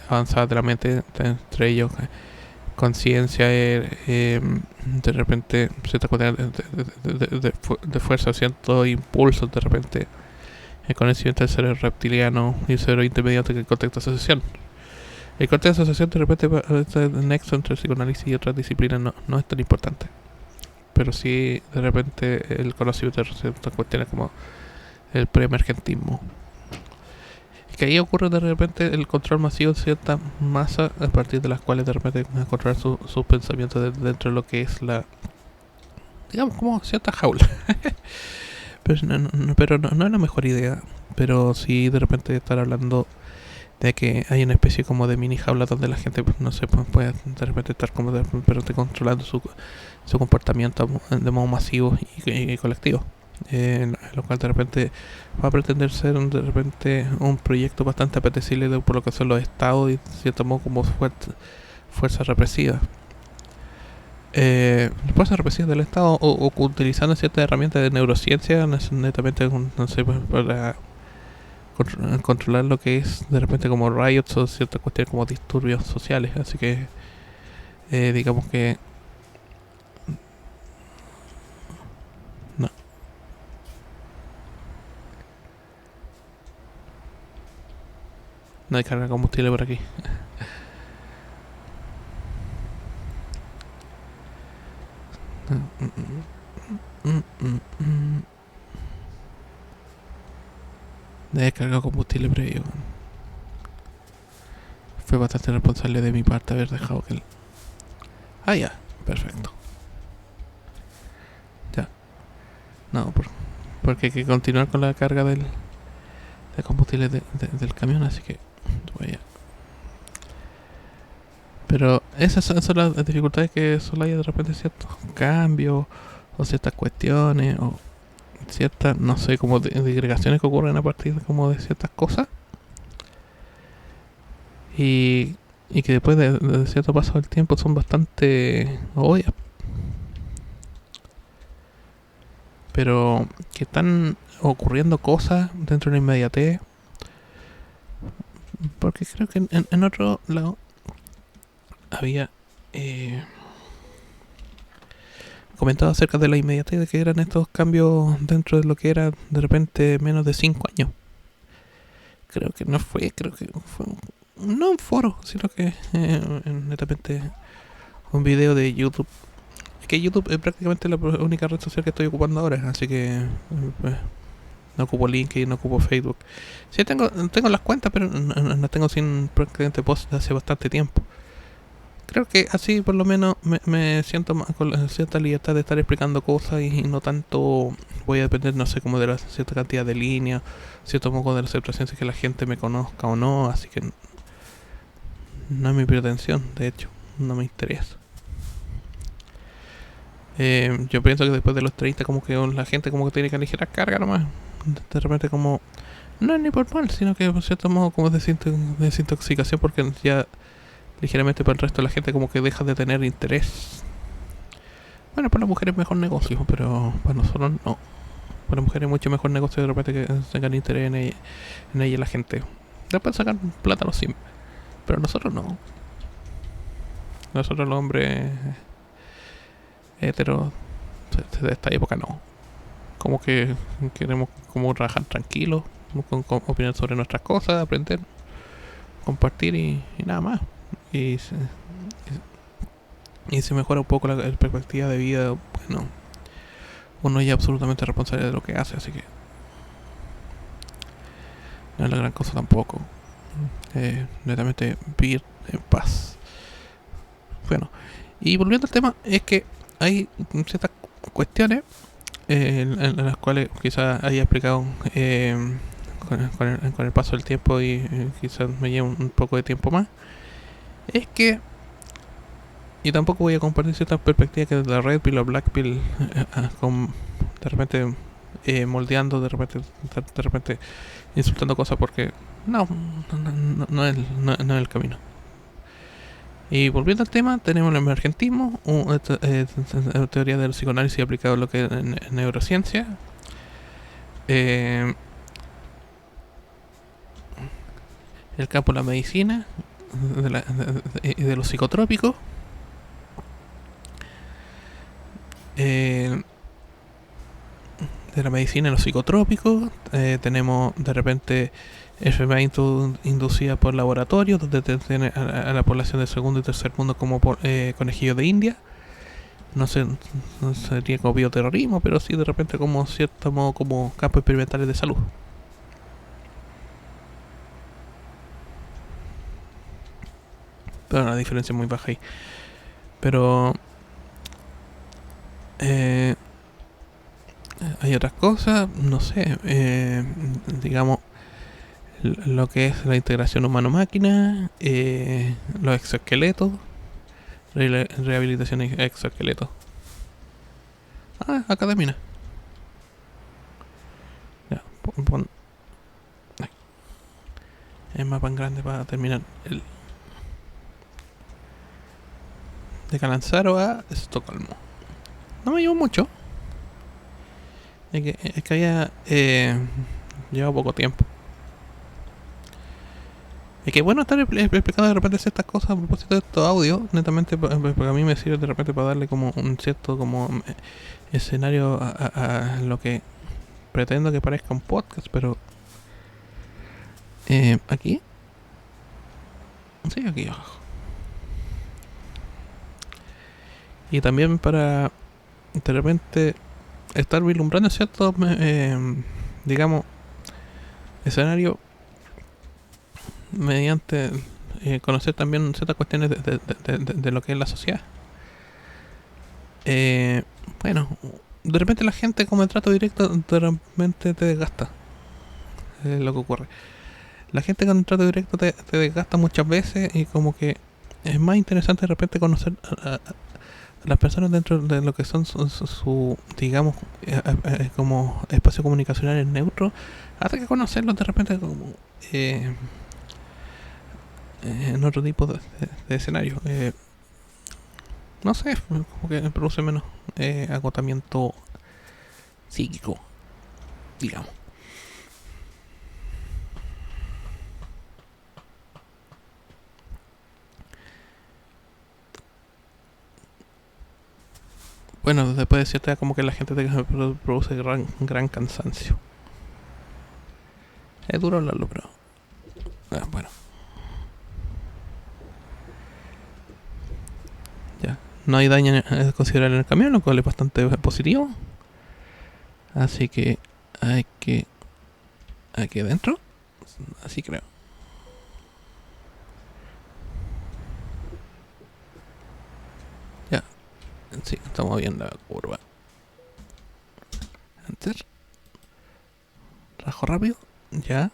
avanzadas de la mente, entre ellos conciencia, de repente ciertas cuestiones de fuerza, ciertos impulsos, de repente el conocimiento del cerebro reptiliano y el cerebro intermedio que el contexto de asociación. El contexto de asociación de repente, este nexo entre el psicoanálisis y otras disciplinas no es tan importante, pero sí de repente el conocimiento de ciertas cuestiones como el preemergentismo. Que ahí ocurre de repente el control masivo de cierta masa, a partir de las cuales de repente controlar sus pensamientos dentro de lo que es la, digamos, como cierta jaula. pero no es la mejor idea. Pero sí de repente estar hablando de que hay una especie como de mini jaula donde la gente, no sé, puede de repente estar como pero controlando su comportamiento de modo masivo y colectivo. Lo cual de repente va a pretender ser de repente un proyecto bastante apetecible por lo que son los estados y de cierto modo como fuerza represiva. Fuerzas represivas del estado o utilizando ciertas herramientas de neurociencia netamente, no sé, para controlar lo que es de repente como riots o ciertas cuestiones como disturbios sociales. Así que digamos que No hay carga de combustible por aquí. Descarga combustible previo. Fue bastante responsable de mi parte haber dejado que... Ah, ya. Perfecto. Ya. No, porque hay que continuar con la carga del combustible del camión, así que... Vaya. Pero esas son las dificultades que solo hay de repente ciertos cambios o ciertas cuestiones o ciertas, no sé, como digregaciones que ocurren a partir de, como de ciertas cosas y que después de cierto paso del tiempo son bastante obvias, pero que están ocurriendo cosas dentro de la inmediatez, porque creo que en otro lado había comentado acerca de la inmediatez de que eran estos cambios dentro de lo que era de repente menos de 5 años. Creo que fue no un foro, sino que netamente un video de YouTube. Que YouTube es prácticamente la única red social que estoy ocupando ahora, así que pues, no ocupo LinkedIn, no ocupo Facebook. Sí tengo las cuentas, pero no tengo sin prácticamente post de hace bastante tiempo. Creo que así por lo menos me siento más con cierta libertad de estar explicando cosas y no tanto voy a depender, no sé, como de la cierta cantidad de líneas, cierto modo de la aceptación, si que la gente me conozca o no, así que no es mi pretensión, de hecho, no me interesa. Yo pienso que después de los 30 como que la gente como que tiene que aligerar carga nomás. De repente como... No es ni por mal, sino que por cierto modo como desintoxicación porque ya ligeramente para el resto de la gente como que deja de tener interés. Bueno, para las mujeres es mejor negocio, pero para nosotros no. Para las mujeres es mucho mejor negocio de repente que tengan interés en ella la gente. Después sacan plata los sims, pero nosotros no. Nosotros los hombres heteros de esta época no. Como que queremos como trabajar tranquilos, con opinar sobre nuestras cosas, aprender, compartir y nada más. Y se mejora un poco la perspectiva de vida. Bueno, uno ya es absolutamente responsable de lo que hace, así que no es la gran cosa tampoco. Netamente vivir en paz. Bueno, y volviendo al tema, es que hay ciertas cuestiones en las cuales quizás haya explicado con el paso del tiempo y quizás me lleve un poco de tiempo más. Es que y tampoco voy a compartir ciertas perspectivas que la Red Pill o Black Pill con, de repente moldeando, de repente insultando cosas porque no es el camino. Y volviendo al tema, tenemos el emergentismo, teoría del psicoanálisis aplicado a lo que es neurociencia. El campo de la medicina y de los psicotrópicos. De la medicina y los psicotrópicos. Tenemos de repente enfermedad inducida por laboratorios, donde tiene a la población del segundo y tercer mundo como conejillos de India. No sería como bioterrorismo, pero sí de repente como cierto modo como campos experimentales de salud. Pero la diferencia es muy baja ahí. Pero hay otras cosas, no sé, digamos lo que es la integración humano-máquina, los exoesqueletos, rehabilitación exoesqueletos. Ah, academia. Ya, ay. Es más tan grande para terminar el de Calanzaro a Estocolmo. No me llevo mucho. Es que había llevado poco tiempo. Es que bueno estar explicando de repente ciertas cosas a propósito de estos audios, netamente porque a mí me sirve de repente para darle como un cierto como escenario a lo que pretendo que parezca un podcast, pero aquí Sí, aquí abajo. Y también para de repente estar vislumbrando ciertos, digamos, escenarios mediante conocer también ciertas cuestiones de lo que es la sociedad. Eh, bueno, de repente la gente como el trato directo de repente te desgasta. Es lo que ocurre. La gente con el trato directo te desgasta muchas veces y como que es más interesante de repente conocer a las personas dentro de lo que son digamos, como espacio comunicacional neutro, hasta que conocerlos de repente como en otro tipo de escenario. No sé, como que produce menos agotamiento psíquico, digamos. Bueno, después de cierta edad como que la gente te produce gran cansancio. Es duro hablarlo, pero... bueno, ya. No hay daño considerable en el camión, lo cual es bastante positivo. Así que hay que... Aquí adentro. Así creo. Ya. Sí, estamos viendo la curva. Enter. Rajo rápido. Ya.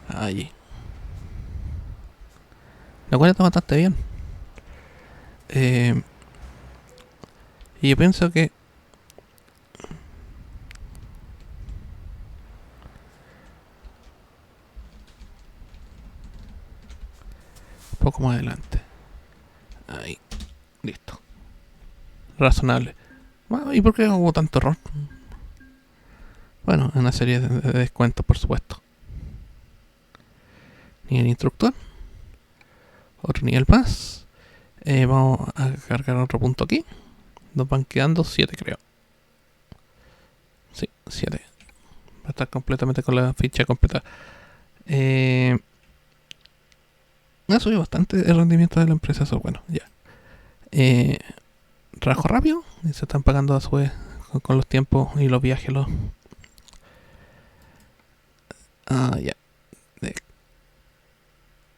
Allí. La cual está bastante bien. Y yo pienso que un poco más adelante. Ahí. Listo. Razonable. Bueno, ¿y por qué hubo tanto error? Bueno, una serie de descuentos, por supuesto. Nivel instructor. Otro nivel más. Vamos a cargar otro punto aquí. Nos van quedando 7, creo. Sí, 7. Va a estar completamente con la ficha completa. Ha subido bastante el rendimiento de la empresa. Eso, bueno, ya. Rajo rápido. Y se están pagando a su vez con los tiempos y los viajes. Ya.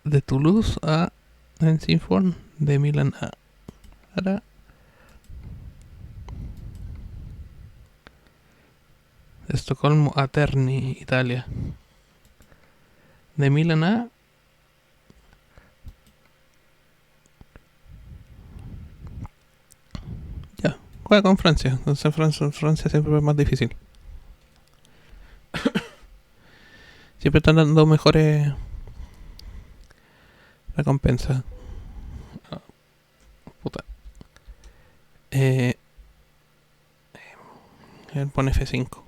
De Toulouse a Ensinforn. De Milán a para Estocolmo a Terni, Italia. De Milán a... Ya, juega con Francia. Entonces Francia siempre es más difícil. Siempre están dando mejores recompensas. Puta. Él pone F5.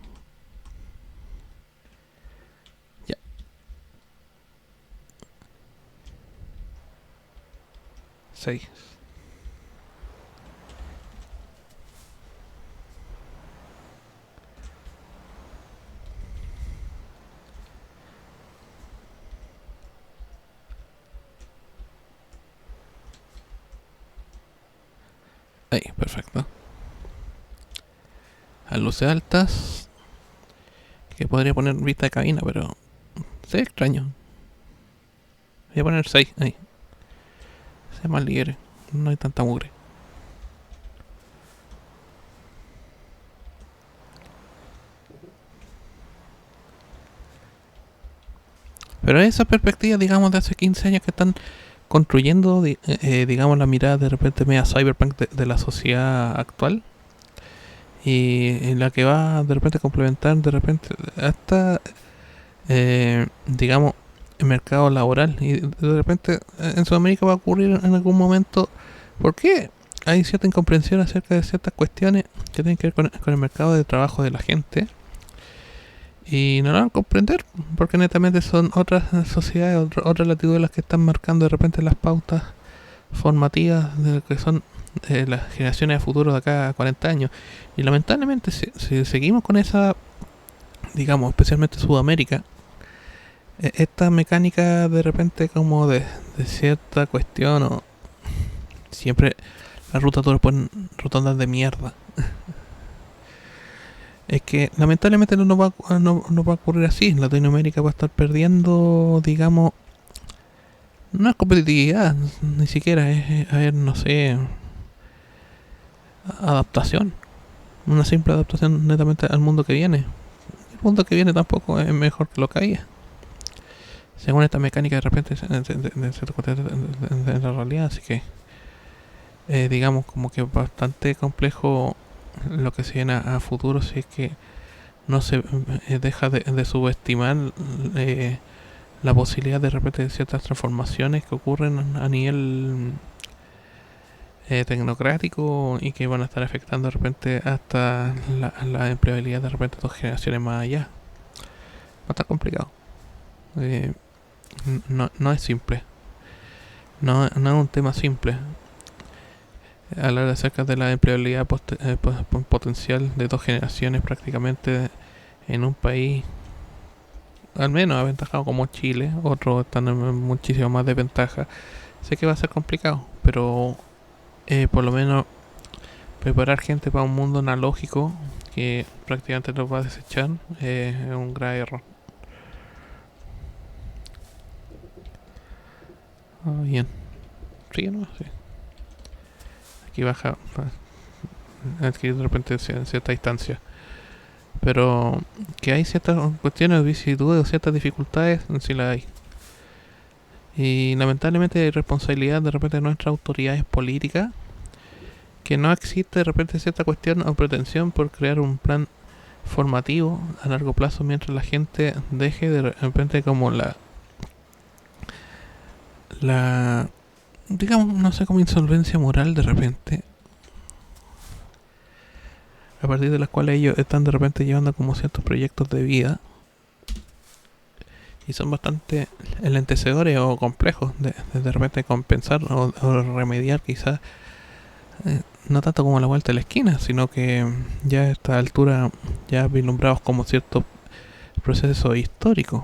Ya. Seis. Ahí, perfecto. A luces altas. Que podría poner vista de cabina, pero... Se extraño. Voy a poner 6 ahí. Se más libre. No hay tanta mugre. Pero esa perspectiva, digamos, de hace 15 años que están construyendo, digamos, la mirada de repente media cyberpunk de la sociedad actual. Y en la que va de repente a complementar, de repente, hasta, digamos, el mercado laboral. Y de repente en Sudamérica va a ocurrir en algún momento. ¿Por qué? Hay cierta incomprensión acerca de ciertas cuestiones que tienen que ver con el mercado de trabajo de la gente. Y no lo van a comprender, porque netamente son otras sociedades, otras latitudes las que están marcando de repente las pautas formativas de lo que son las generaciones a futuro de acá a 40 años. Y lamentablemente, si seguimos con esa, digamos, especialmente Sudamérica, esta mecánica de repente como de cierta cuestión, o siempre las rutas todas ponen rotondas de mierda. Es que lamentablemente no va a ocurrir así. Latinoamérica va a estar perdiendo, digamos, no es competitividad, ni siquiera es, a ver, no sé, adaptación. Una simple adaptación netamente al mundo que viene. El mundo que viene tampoco es mejor que lo que había. Según esta mecánica de repente de la realidad, así que digamos como que es bastante complejo lo que se viene a futuro si es que no se deja de subestimar la posibilidad de repente de ciertas transformaciones que ocurren a nivel tecnocrático y que van a estar afectando de repente hasta la empleabilidad de repente 2 generaciones más allá. Va a estar complicado. No es simple. No es un tema simple. Hablar acerca de la empleabilidad potencial de 2 generaciones prácticamente en un país al menos aventajado como Chile, otros están en muchísimo más desventaja. Sé que va a ser complicado, pero por lo menos preparar gente para un mundo analógico que prácticamente los va a desechar es un grave error. Bien. Sí, ¿no? Sí. Aquí baja adquirir de repente cierta distancia. Pero que hay ciertas cuestiones, vicisitudes o ciertas dificultades, sí las hay. Y lamentablemente hay responsabilidad de repente de nuestras autoridades políticas, que no existe de repente cierta cuestión o pretensión por crear un plan formativo a largo plazo mientras la gente deje de repente como la digamos, no sé, como insolvencia moral de repente, a partir de las cuales ellos están de repente llevando como ciertos proyectos de vida y son bastante enlentecedores o complejos de repente compensar o remediar quizás, no tanto como a la vuelta de la esquina, sino que ya a esta altura ya vislumbrados como ciertos procesos históricos.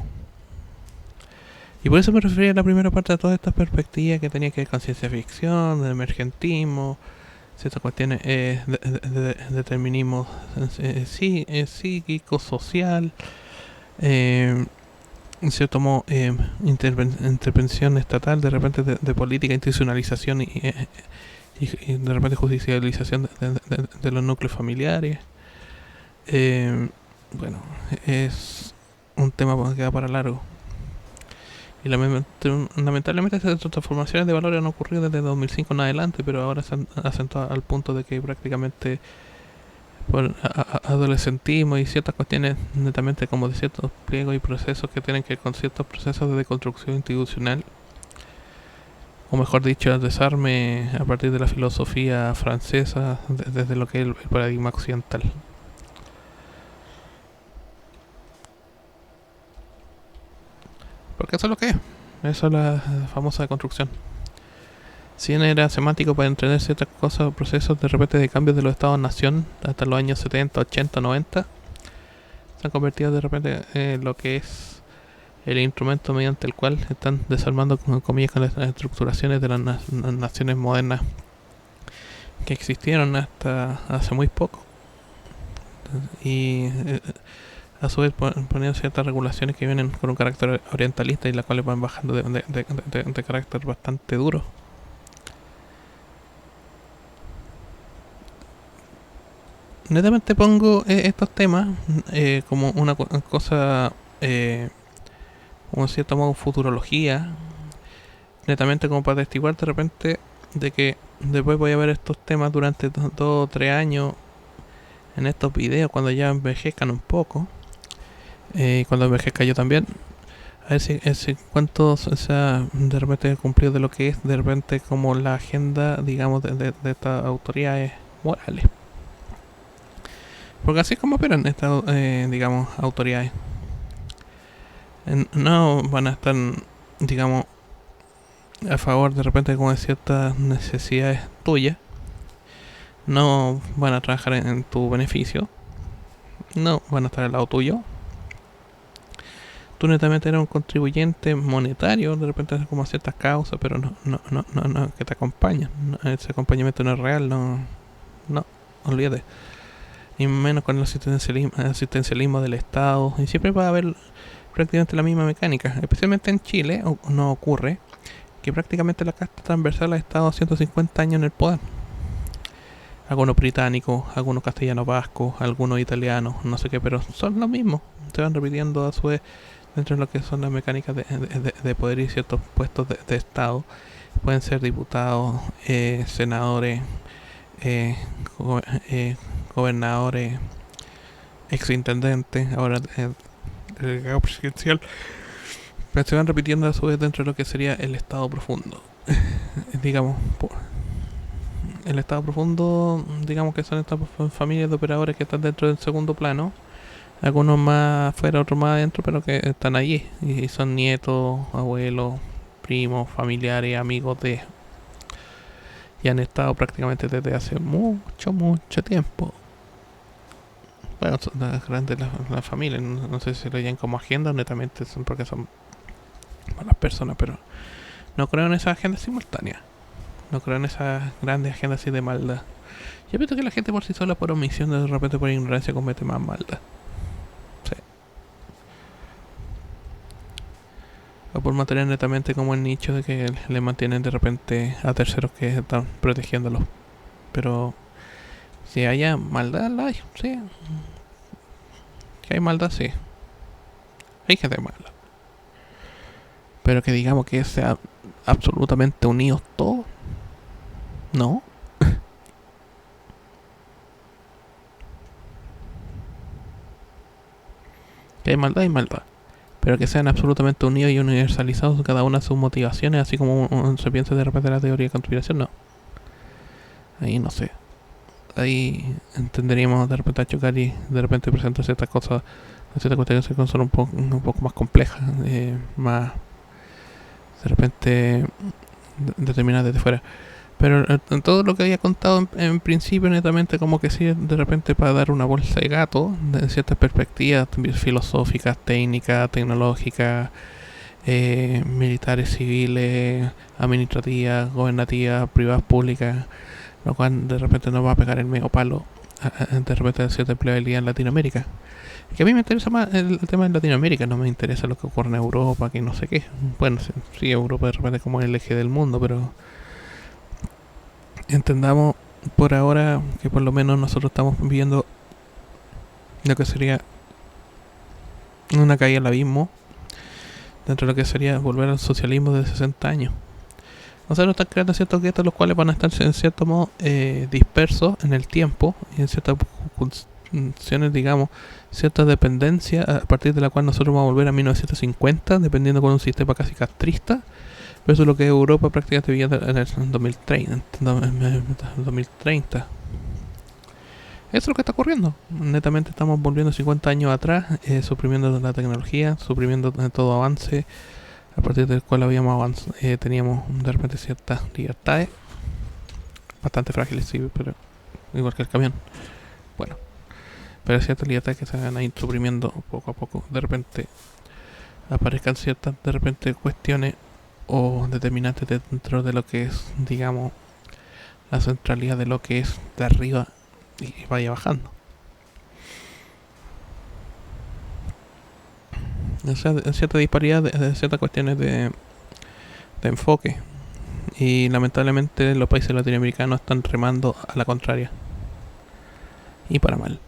Y por eso me refería a la primera parte de todas estas perspectivas que tenía que ver con ciencia ficción, del emergentismo, ciertas cuestiones de determinismo psíquico, social, en cierto modo intervención estatal, de repente de política, institucionalización y de repente judicialización de los núcleos familiares. Bueno, es un tema que da para largo. Y lamentablemente estas transformaciones de valores han ocurrido desde 2005 en adelante, pero ahora se han acentuado al punto de que prácticamente por adolescentismo y ciertas cuestiones netamente como de ciertos pliegos y procesos que tienen que ver con ciertos procesos de deconstrucción institucional, o mejor dicho, el desarme a partir de la filosofía francesa desde lo que es el paradigma occidental. Porque eso es lo que es. Eso es la famosa deconstrucción. Si bien era semántico para entender ciertas cosas o procesos de repente de cambios de los estados-nación hasta los años 70, 80, 90, se han convertido de repente en lo que es el instrumento mediante el cual están desarmando, con comillas, con las estructuraciones de las naciones modernas que existieron hasta hace muy poco. Y a su vez poniendo ciertas regulaciones que vienen con un carácter orientalista y las cuales van bajando de carácter bastante duro. Netamente pongo estos temas como una cosa, como en cierto modo futurología, netamente como para testiguar de repente de que después voy a ver estos temas durante 2 o 3 años en estos videos cuando ya envejezcan un poco, cuando envejezca yo también, a ver si cuánto de repente he cumplido de lo que es de repente como la agenda, digamos, de estas autoridades morales. Porque así es como operan estas, digamos, autoridades. No van a estar, digamos, a favor de repente con ciertas necesidades tuyas, no van a trabajar en tu beneficio, no van a estar al lado tuyo. Tú netamente eres un contribuyente monetario, de repente como a ciertas causas, pero no que te acompañan. Ese acompañamiento no es real, no, olvídate. Y menos con el asistencialismo del Estado. Y siempre va a haber prácticamente la misma mecánica. Especialmente en Chile no ocurre que prácticamente la casta transversal ha estado 150 años en el poder. Algunos británicos, algunos castellanos vascos, algunos italianos, no sé qué, pero son los mismos. Se van repitiendo a su vez dentro de lo que son las mecánicas de poder y ciertos puestos de Estado. Pueden ser diputados, senadores, eh, gobernadores, exintendentes, ahora delegado presidencial. Pero se van repitiendo a su vez dentro de lo que sería el Estado profundo. Digamos, el Estado profundo, digamos que son estas familias de operadores que están dentro del segundo plano. Algunos más afuera, otros más adentro, pero que están allí. Y son nietos, abuelos, primos, familiares, amigos de... Y han estado prácticamente desde hace mucho tiempo. Bueno, son grandes las familias. No sé si lo llaman como agenda, netamente son porque son malas personas, pero no creo en esas agendas simultáneas. No creo en esas grandes agendas así de maldad. Yo pienso que la gente por sí sola, por omisión, de repente por ignorancia, comete más maldad. Sí. O por mantener netamente como el nicho de que le mantienen de repente a terceros que están protegiéndolos. Pero si haya maldad, la hay, sí. Que hay maldad, sí. Hay gente mala. Pero que digamos que sea absolutamente unidos todos, no. Que hay maldad y maldad. Pero que sean absolutamente unidos y universalizados cada una de sus motivaciones, así como se piensa de repente la teoría de conspiración, no. Ahí no sé. Ahí entenderíamos de repente a chocar y de repente presentar ciertas cosas, ciertas cuestiones que son un poco más complejas, más de repente determinadas desde fuera. Pero en todo lo que había contado en principio, netamente como que sí, de repente para dar una bolsa de gato, de ciertas perspectivas filosóficas, técnicas, tecnológicas, militares, civiles, administrativas, gobernativas, privadas, públicas, lo cual de repente nos va a pegar el medio palo de repente de cierta empleabilidad en Latinoamérica. Que a mí me interesa más el tema de Latinoamérica, no me interesa lo que ocurre en Europa, que no sé qué. Bueno, sí, Europa de repente como el eje del mundo, pero entendamos por ahora que por lo menos nosotros estamos viviendo lo que sería una caída al abismo dentro de lo que sería volver al socialismo de 60 años. O sea, nos están creando ciertos guetos los cuales van a estar en cierto modo dispersos en el tiempo y en ciertas funciones, digamos, cierta dependencia a partir de la cual nosotros vamos a volver a 1950, dependiendo con un sistema casi castrista. Pero eso es lo que Europa prácticamente vivía en el 2030. Eso es lo que está ocurriendo. Netamente estamos volviendo 50 años atrás, suprimiendo la tecnología, suprimiendo todo avance, a partir del cual teníamos de repente ciertas libertades, bastante frágiles, sí, pero igual que el camión. Bueno, pero ciertas libertades que se van a ir suprimiendo poco a poco. De repente aparezcan ciertas, de repente, cuestiones o determinantes dentro de lo que es, digamos, la centralidad de lo que es de arriba y vaya bajando. O sea, cierta disparidad de ciertas cuestiones de enfoque. Y lamentablemente los países latinoamericanos están remando a la contraria. Y para mal.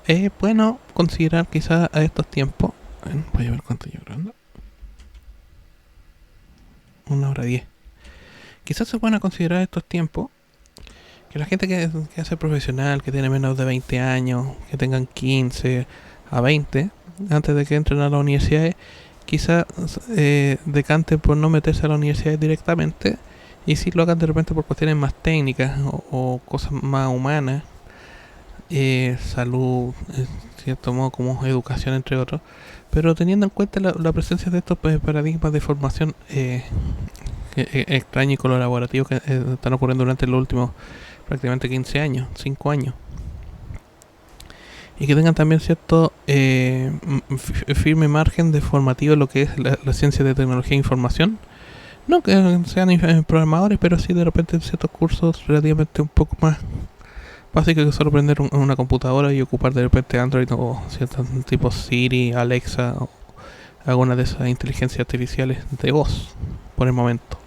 Es bueno considerar quizás a estos tiempos. Voy a ver cuánto llevo grabando. 1 hora 10. Quizás es bueno considerar estos tiempos que la gente que hace profesional, que tiene menos de 20 años, que tengan 15 a 20, antes de que entren a las universidades, quizás decanten por no meterse a las universidades directamente y si lo hagan de repente por cuestiones más técnicas o cosas más humanas, salud, en cierto modo como educación entre otros, pero teniendo en cuenta la presencia de estos paradigmas de formación extraños y colaborativos que están ocurriendo durante los últimos prácticamente 15 años, 5 años. Y que tengan también cierto firme margen de formativo en lo que es la ciencia de tecnología e información. No que sean programadores, pero sí de repente ciertos cursos relativamente un poco más básicos que solo aprender una computadora y ocupar de repente Android o ciertos tipos Siri, Alexa o alguna de esas inteligencias artificiales de voz por el momento.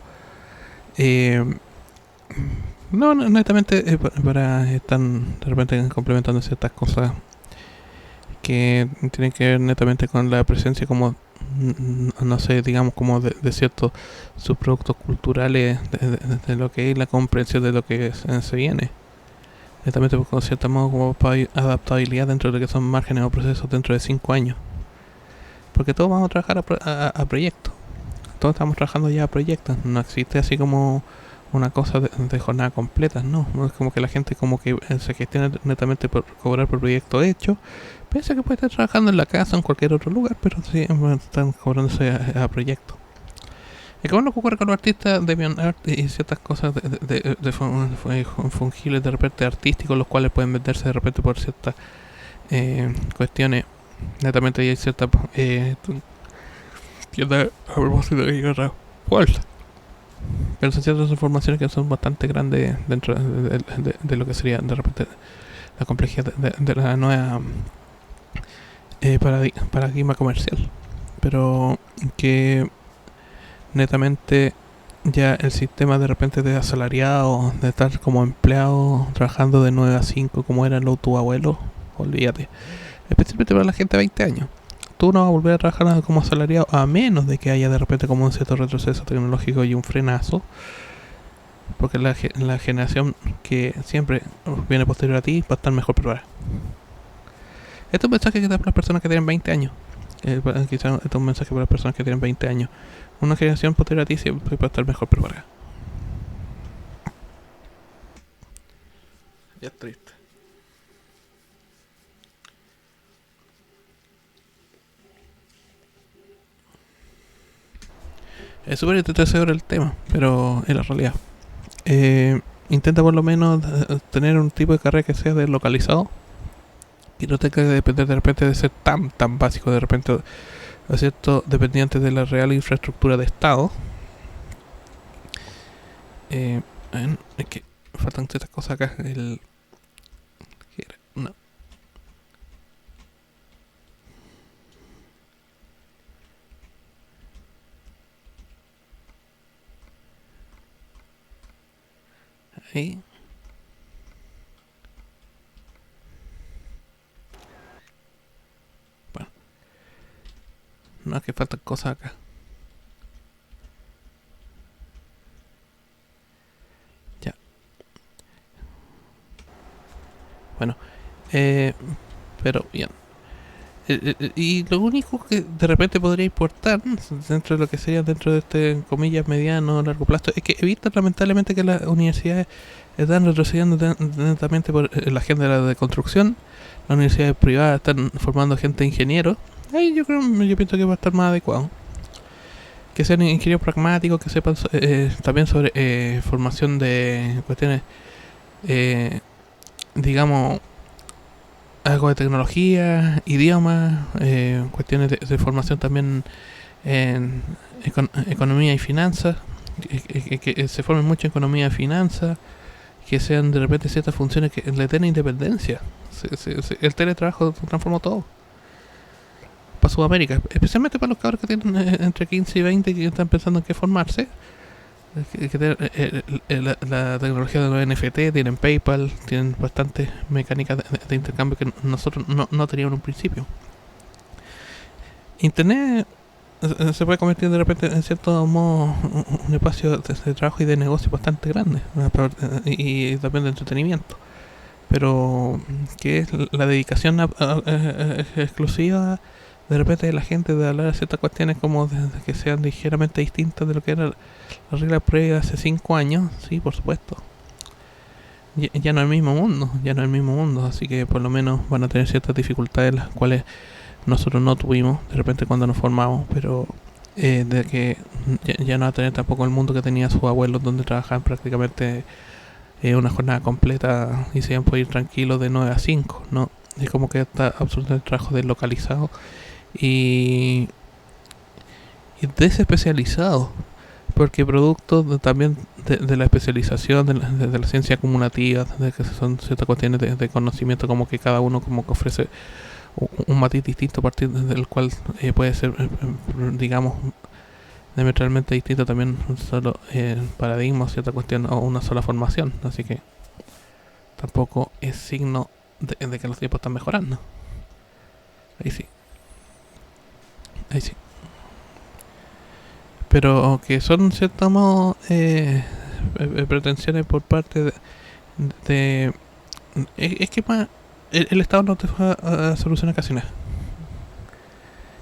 No, netamente para estar de repente complementando ciertas cosas que tienen que ver netamente con la presencia como no sé, digamos como de ciertos subproductos culturales de lo que es la comprensión de lo que se viene. Netamente con cierto modo como adaptabilidad dentro de lo que son márgenes o procesos dentro de 5 años. Porque todos vamos a trabajar a proyectos. Todos estamos trabajando ya a proyectos. No existe así como una cosa de jornada completa, no. No es como que la gente como que se gestiona netamente por cobrar por proyecto hecho. Piensa que puede estar trabajando en la casa o en cualquier otro lugar, pero sí están cobrándose a proyectos. Y como lo que ocurre con los artistas de art y ciertas cosas fungibles de repente artísticos, los cuales pueden venderse de repente por ciertas cuestiones. Netamente hay ciertas tiendas a propósito de guerra fuerza. Pero son ciertas informaciones que son bastante grandes dentro de lo que sería de repente la complejidad de la nueva paradigma comercial. Pero que netamente ya el sistema de repente de asalariado, de estar como empleado trabajando de 9 a 5 como eran los tu abuelos, olvídate. Especialmente para la gente de 20 años. Tú no vas a volver a trabajar como asalariado a menos de que haya de repente como un cierto retroceso tecnológico y un frenazo. Porque la generación que siempre viene posterior a ti va a estar mejor preparada. Este es un mensaje que da para las personas que tienen 20 años. Quizás este es un mensaje para las personas que tienen 20 años. Una generación posterior a ti siempre va a estar mejor preparada. Ya es triste. Es súper enriquecedor el tema, pero es la realidad. Intenta por lo menos tener un tipo de carrera que sea deslocalizado y no tenga que depender de repente de ser tan básico, de repente, ¿no cierto?, dependiente de la real infraestructura de Estado. Es que faltan ciertas cosas acá. No. Ahí. Bueno. No, es que faltan cosas acá. Ya. Bueno. Pero bien. Y lo único que de repente podría importar dentro de lo que sería dentro de este comillas mediano o largo plazo es que evita lamentablemente que las universidades están retrocediendo netamente por la agenda de la deconstrucción. Las universidades privadas están formando gente ingeniero. Ahí yo pienso que va a estar más adecuado que sean ingenieros pragmáticos, que sepan también sobre formación de cuestiones digamos algo de tecnología, idiomas, cuestiones de formación también en economía y finanzas, que se formen mucho en economía y finanzas, que sean de repente ciertas funciones que le den independencia. El teletrabajo transformó todo. Para Sudamérica, especialmente para los cabros que tienen entre 15 y 20 que están pensando en qué formarse. La tecnología de los NFT, tienen PayPal, tienen bastantes mecánicas de intercambio que nosotros no teníamos en un principio. Internet se puede convertir de repente en cierto modo un espacio de trabajo y de negocio bastante grande y también de entretenimiento, pero que es la dedicación exclusiva de repente de la gente de hablar de ciertas cuestiones como de que sean ligeramente distintas de lo que era la regla previa hace 5 años, sí, por supuesto. Ya no es el mismo mundo, así que por lo menos van a tener ciertas dificultades las cuales nosotros no tuvimos de repente cuando nos formamos, pero de que ya no va a tener tampoco el mundo que tenía sus abuelos, donde trabajaban prácticamente una jornada completa y se iban a poder ir tranquilos de 9 a 5, ¿no? Es como que está absolutamente el trabajo deslocalizado y, y desespecializado, porque producto también de la especialización, de la ciencia acumulativa, de que son ciertas cuestiones de conocimiento, como que cada uno como que ofrece un matiz distinto a partir del cual puede ser, digamos, diametralmente distinto también un solo paradigma o cierta cuestión o una sola formación. Así que tampoco es signo de que los tiempos están mejorando. Ahí sí, ahí sí. Pero que son cierto modo pretensiones por parte de es que más el Estado no te va a solucionar casi nada.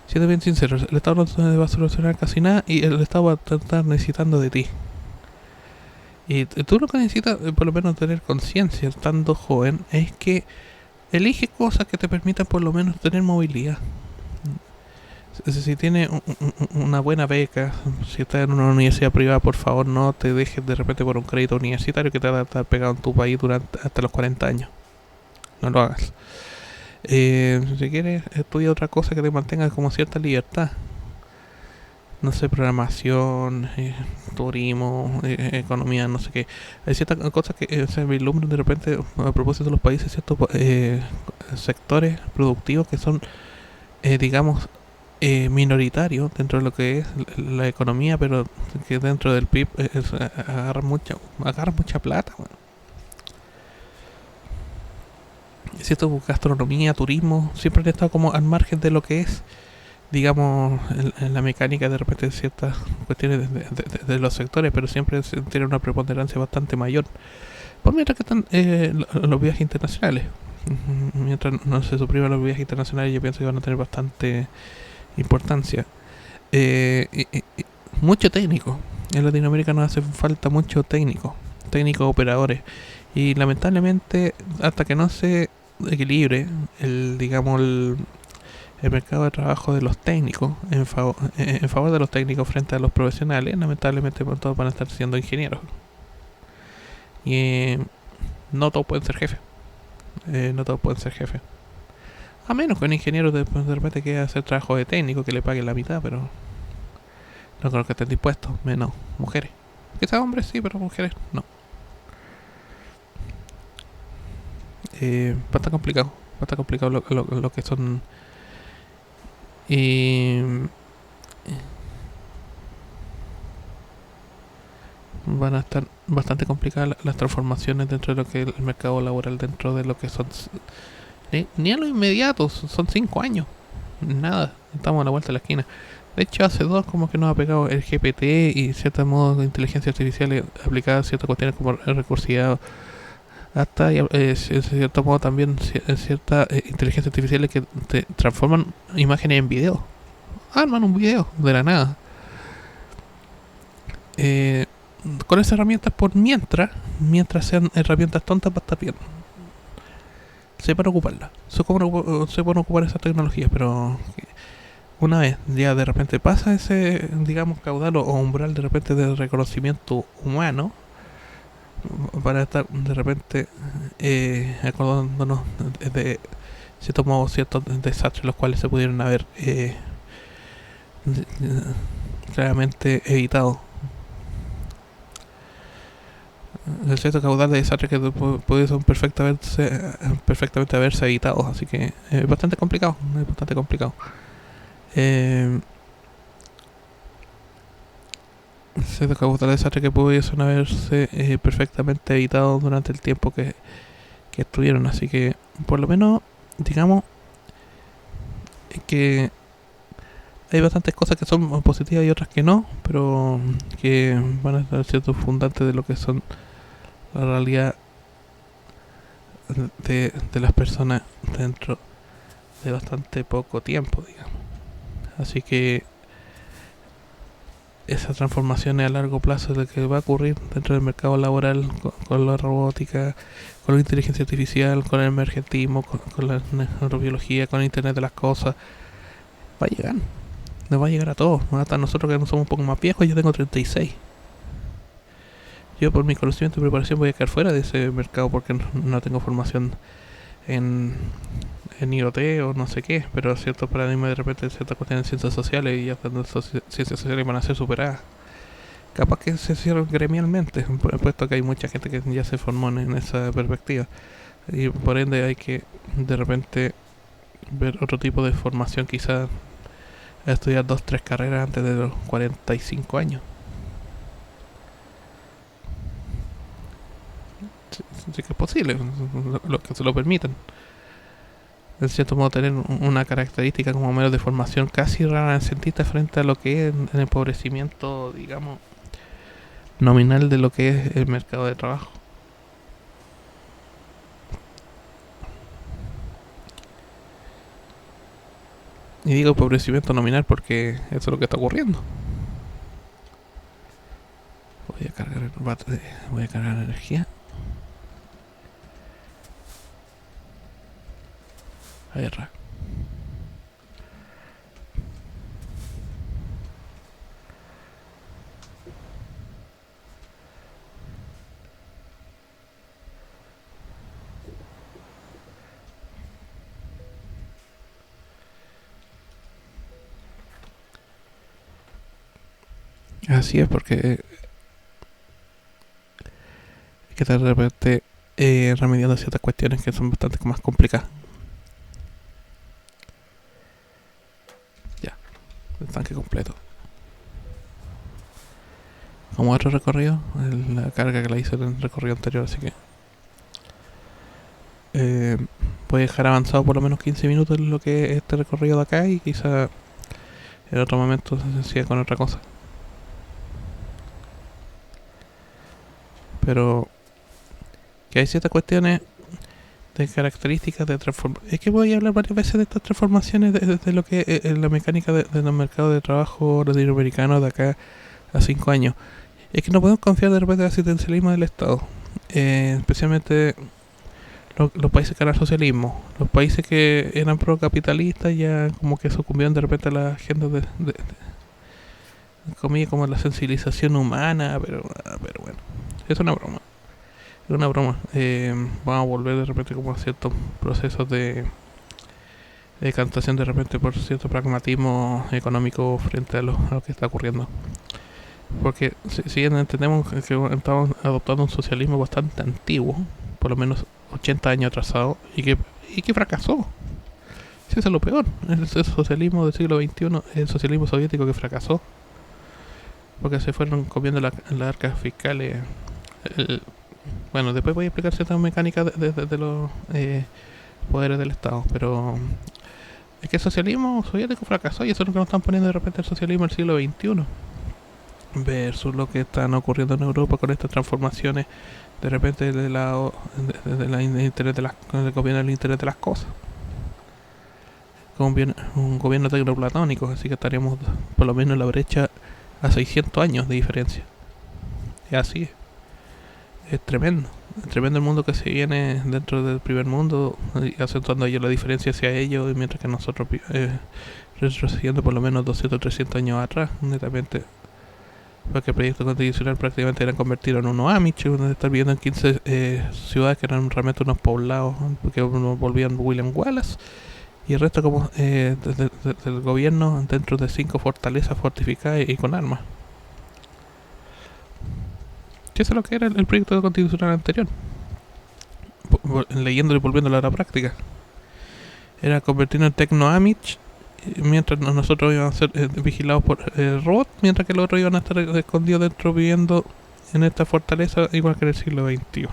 Siendo bien sincero, el Estado no te va a solucionar casi nada y el Estado va a estar necesitando de ti. Y tú lo que necesitas, por lo menos tener conciencia, estando joven, es que elige cosas que te permitan por lo menos tener movilidad. Si tienes una buena beca, si estás en una universidad privada, por favor no te dejes de repente por un crédito universitario que te va a estar pegado en tu país durante hasta los 40 años. No lo hagas. Si quieres, estudia otra cosa que te mantenga como cierta libertad. No sé, programación, turismo, economía, no sé qué. Hay ciertas cosas que se vislumbran de repente a propósito de los países, ciertos sectores productivos que son, digamos, minoritarios dentro de lo que es la economía, pero que dentro del PIB agarra mucha plata. Bueno. Cierto, gastronomía, turismo, siempre han estado como al margen de lo que es, digamos, en la mecánica de repente ciertas cuestiones de los sectores, pero siempre tienen una preponderancia bastante mayor. Por mientras que están los viajes internacionales. Mientras no se supriman los viajes internacionales, yo pienso que van a tener bastante importancia. Mucho técnico. En Latinoamérica nos hace falta mucho técnicos operadores. Y lamentablemente, hasta que no se equilibre el mercado de trabajo de los técnicos en favor de los técnicos frente a los profesionales, lamentablemente todos van a estar siendo ingenieros. Y no todos pueden ser jefes. No todos pueden ser jefes. A menos que un ingeniero de repente quiera hacer trabajo de técnico que le paguen la mitad, pero no creo que estén dispuestos. Menos mujeres. Quizás hombres sí, pero mujeres no. Bastante complicado lo que son. Y van a estar bastante complicadas las transformaciones dentro de lo que es el mercado laboral, dentro de lo que son ni a lo inmediato, son 5 años, nada, estamos a la vuelta de la esquina. De hecho, hace 2 como que nos ha pegado el GPT y ciertos modos de inteligencia artificial aplicada a ciertas cuestiones como recursividad, hasta en cierto modo también ciertas inteligencias artificiales que te transforman imágenes en video, arman un video de la nada. Con esas herramientas, por mientras sean herramientas tontas, va a estar bien. Sepan ocuparlas, sepan ocupar esas tecnologías, pero una vez ya de repente pasa ese, digamos, caudal o umbral de repente de reconocimiento humano, para estar de repente acordándonos de ciertos modos, ciertos desastres los cuales se pudieron haber claramente evitado. El cierto caudal de desastres que pudiesen perfectamente haberse evitado, así que es bastante complicado, cierto caudal de desastres que pudiesen haberse perfectamente evitado durante el tiempo que estuvieron, así que por lo menos digamos que hay bastantes cosas que son positivas y otras que no, pero que van a estar ciertos fundantes de lo que son la realidad de las personas dentro de bastante poco tiempo, digamos. Así que esas transformaciones a largo plazo de que va a ocurrir dentro del mercado laboral con la robótica, con la inteligencia artificial, con el emergentismo, con la neurobiología, con el internet de las cosas, va a llegar. Nos va a llegar a todos, hasta nosotros que no somos un poco más viejos. Yo tengo 36. Yo por mi conocimiento y preparación voy a quedar fuera de ese mercado porque no tengo formación en, en IoT o no sé qué, pero ciertos paradigmas de repente ciertas cuestiones en ciencias sociales y ya cuando ciencias sociales van a ser superadas. Capaz que se cierran gremialmente, puesto que hay mucha gente que ya se formó en esa perspectiva. Y por ende hay que de repente ver otro tipo de formación, quizás estudiar 2 3 carreras antes de los 45 años. Sí que es posible, los que se lo permitan. En cierto modo tener una característica como menos de formación casi renacentista frente a lo que es el empobrecimiento, digamos, nominal de lo que es el mercado de trabajo. Y digo empobrecimiento nominal porque eso es lo que está ocurriendo. Voy a cargar energía. A ver. Así es, porque hay que estar de repente remediando ciertas cuestiones que son bastante más complicadas. Ya, el tanque completo. Como otro recorrido, la carga que la hice en el recorrido anterior, así que voy a dejar avanzado por lo menos 15 minutos en lo que es este recorrido de acá y quizá en otro momento se siga con otra cosa. Pero que hay ciertas cuestiones de características de transformación. Es que voy a hablar varias veces de estas transformaciones de lo que es la mecánica de los mercados de trabajo latinoamericanos de acá a 5 años. Es que no podemos confiar de repente en el asistencialismo del Estado. Especialmente los países que eran socialismo. Los países que eran procapitalistas ya como que sucumbieron de repente a la agenda de comillas como la sensibilización humana, pero bueno, es una broma. Es una broma. Vamos a volver de repente como a ciertos procesos de decantación de repente por cierto pragmatismo económico frente a lo que está ocurriendo. Porque si bien entendemos que estamos adoptando un socialismo bastante antiguo, por lo menos 80 años atrasado, y que fracasó. Sí, eso es lo peor. El socialismo del siglo XXI, el socialismo soviético que fracasó. Porque se fueron comiendo las arcas fiscales. Bueno, después voy a explicar ciertas mecánicas de los poderes del Estado, pero es que el socialismo soviético fracasó y eso es lo que nos están poniendo de repente el socialismo del siglo XXI versus lo que están ocurriendo en Europa con estas transformaciones de repente del interés del gobierno del interés de las cosas, como un gobierno tecnoplatónico, así que estaríamos por lo menos en la brecha a 600 años de diferencia. Y así es tremendo. Es tremendo el mundo que se viene dentro del primer mundo, acentuando ellos la diferencia hacia ellos, mientras que nosotros retrocediendo por lo menos 200 o 300 años atrás, netamente. Porque el proyecto constitucional prácticamente era convertido en unos Amish, donde estar viviendo en 15 ciudades que eran realmente unos poblados, porque volvían William Wallace, y el resto como del gobierno dentro de 5 fortalezas fortificadas y con armas. Que eso es lo que era el proyecto constitucional anterior. Leyéndolo y volviéndolo a la práctica. Era convertirnos en Tecno-Amish, mientras nosotros íbamos a ser vigilados por robots, mientras que los otros iban a estar escondidos dentro viviendo en esta fortaleza igual que en el siglo XXI.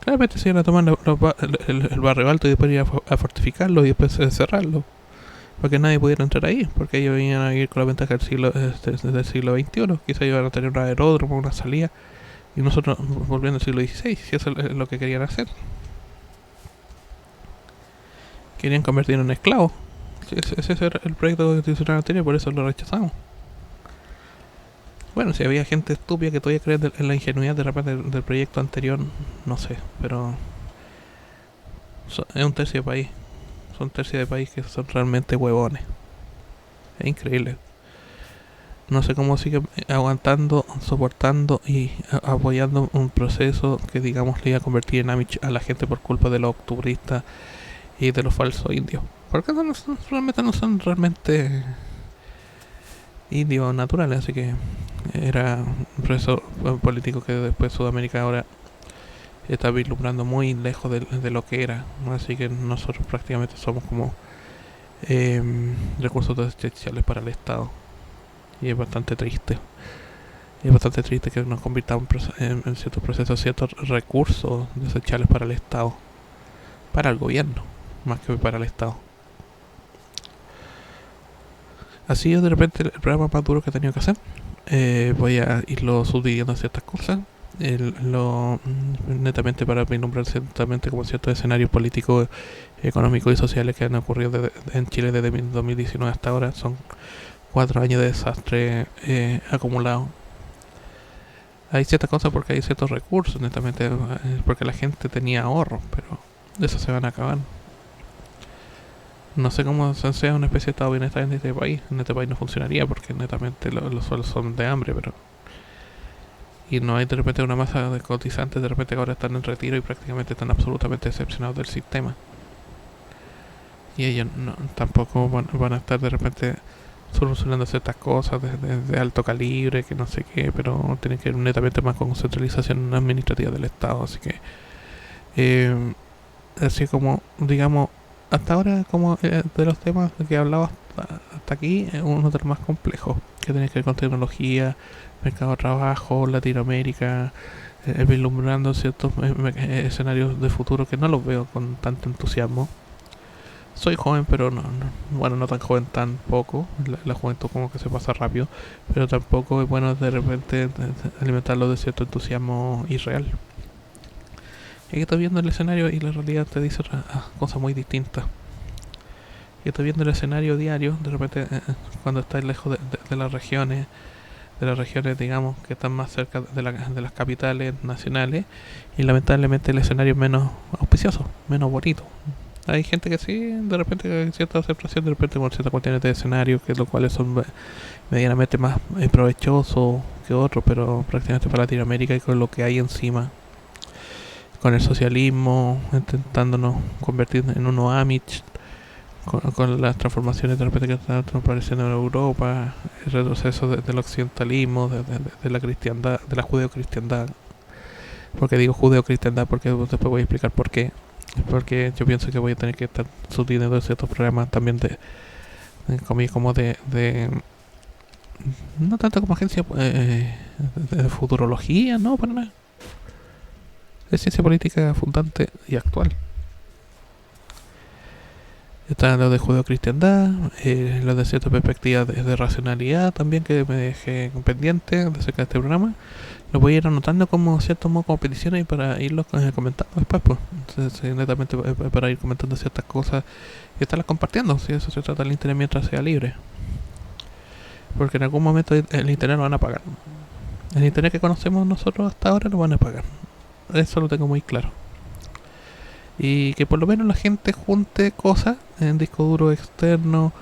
Claramente se iban a tomar el barrio alto y después iban a fortificarlo y después cerrarlo. Para que nadie pudiera entrar ahí, porque ellos venían a vivir con la ventaja del siglo XXI. Quizás iban a tener un aeródromo, una salida, y nosotros volviendo al siglo XVI, si eso es lo que querían hacer. Querían convertirnos en esclavos. Ese era el proyecto constitucional anterior, por eso lo rechazamos. Bueno, si había gente estúpida que todavía cree en la ingenuidad de repente del proyecto anterior, no sé, pero es un tercio del país. son tercios de país que son realmente huevones. Es increíble. No sé cómo siguen aguantando, soportando y apoyando un proceso que, digamos, le iba a convertir en Amish a la gente por culpa de los octubristas y de los falsos indios. Porque realmente no son realmente indios naturales, así que era un proceso político que después Sudamérica ahora está vislumbrando muy lejos de lo que era. Así que nosotros prácticamente somos como recursos desechables para el Estado. Y es bastante triste. Y es bastante triste que nos convirtamos en ciertos procesos, ciertos recursos desechables para el Estado. Para el gobierno, más que para el Estado. Ha sido de repente el programa más duro que he tenido que hacer. Voy a irlo subdividiendo en ciertas cosas. Netamente para vislumbrar ciertamente como ciertos escenarios políticos, económicos y sociales que han ocurrido en Chile desde 2019 hasta ahora. Son 4 años de desastre acumulado. Hay ciertas cosas porque hay ciertos recursos, netamente porque la gente tenía ahorros, pero esos se van a acabar. No sé cómo sea una especie de estado de bienestar en este país. En este país no funcionaría porque netamente los sueldos son de hambre, pero... Y no hay de repente una masa de cotizantes de repente que ahora están en retiro y prácticamente están absolutamente decepcionados del sistema. Y ellos tampoco van a estar de repente solucionando ciertas cosas de alto calibre, que no sé qué, pero tienen que ir netamente más con centralización administrativa del Estado. Así que, así como, digamos, hasta ahora, como de los temas que he hablado hasta aquí, es uno de los más complejos, que tiene que ver con tecnología, mercado de trabajo, Latinoamérica, vislumbrando ciertos escenarios de futuro que no los veo con tanto entusiasmo. Soy joven, pero bueno, no tan joven tampoco. La juventud como que se pasa rápido, pero tampoco es bueno de repente alimentarlo de cierto entusiasmo irreal. Y que estoy viendo el escenario y la realidad te dice otra cosa muy distinta. Y estoy viendo el escenario diario, de repente cuando estás lejos de las regiones, digamos que están más cerca de las capitales nacionales, y lamentablemente el escenario es menos auspicioso, menos bonito. Hay gente que sí, de repente hay cierta aceptación, de repente con ciertas cuestiones de escenario, que los cuales son medianamente más provechosos que otros, pero prácticamente para Latinoamérica y con lo que hay encima, con el socialismo, intentándonos convertir en unos Amish, con las transformaciones de repente que están apareciendo en Europa, el retroceso del occidentalismo, de la cristiandad, de la judeocristiandad. Porque digo judeocristiandad porque después voy a explicar por qué. Porque yo pienso que voy a tener que estar subdividiendo ciertos programas también como de no tanto como agencia de futurología, no, para nada. Es ciencia política fundante y actual. Está lo de judeocristiandad, lo de cierta perspectiva de racionalidad también que me dejé pendiente acerca de este programa. Lo voy a ir anotando como cierto modo como peticiones y para irlos comentando después, pues. Entonces, netamente para ir comentando ciertas cosas y estarlas compartiendo, si eso se trata del internet mientras sea libre. Porque en algún momento el internet lo van a pagar. El internet que conocemos nosotros hasta ahora lo van a pagar. Eso lo tengo muy claro. Y que por lo menos la gente junte cosas en disco duro externo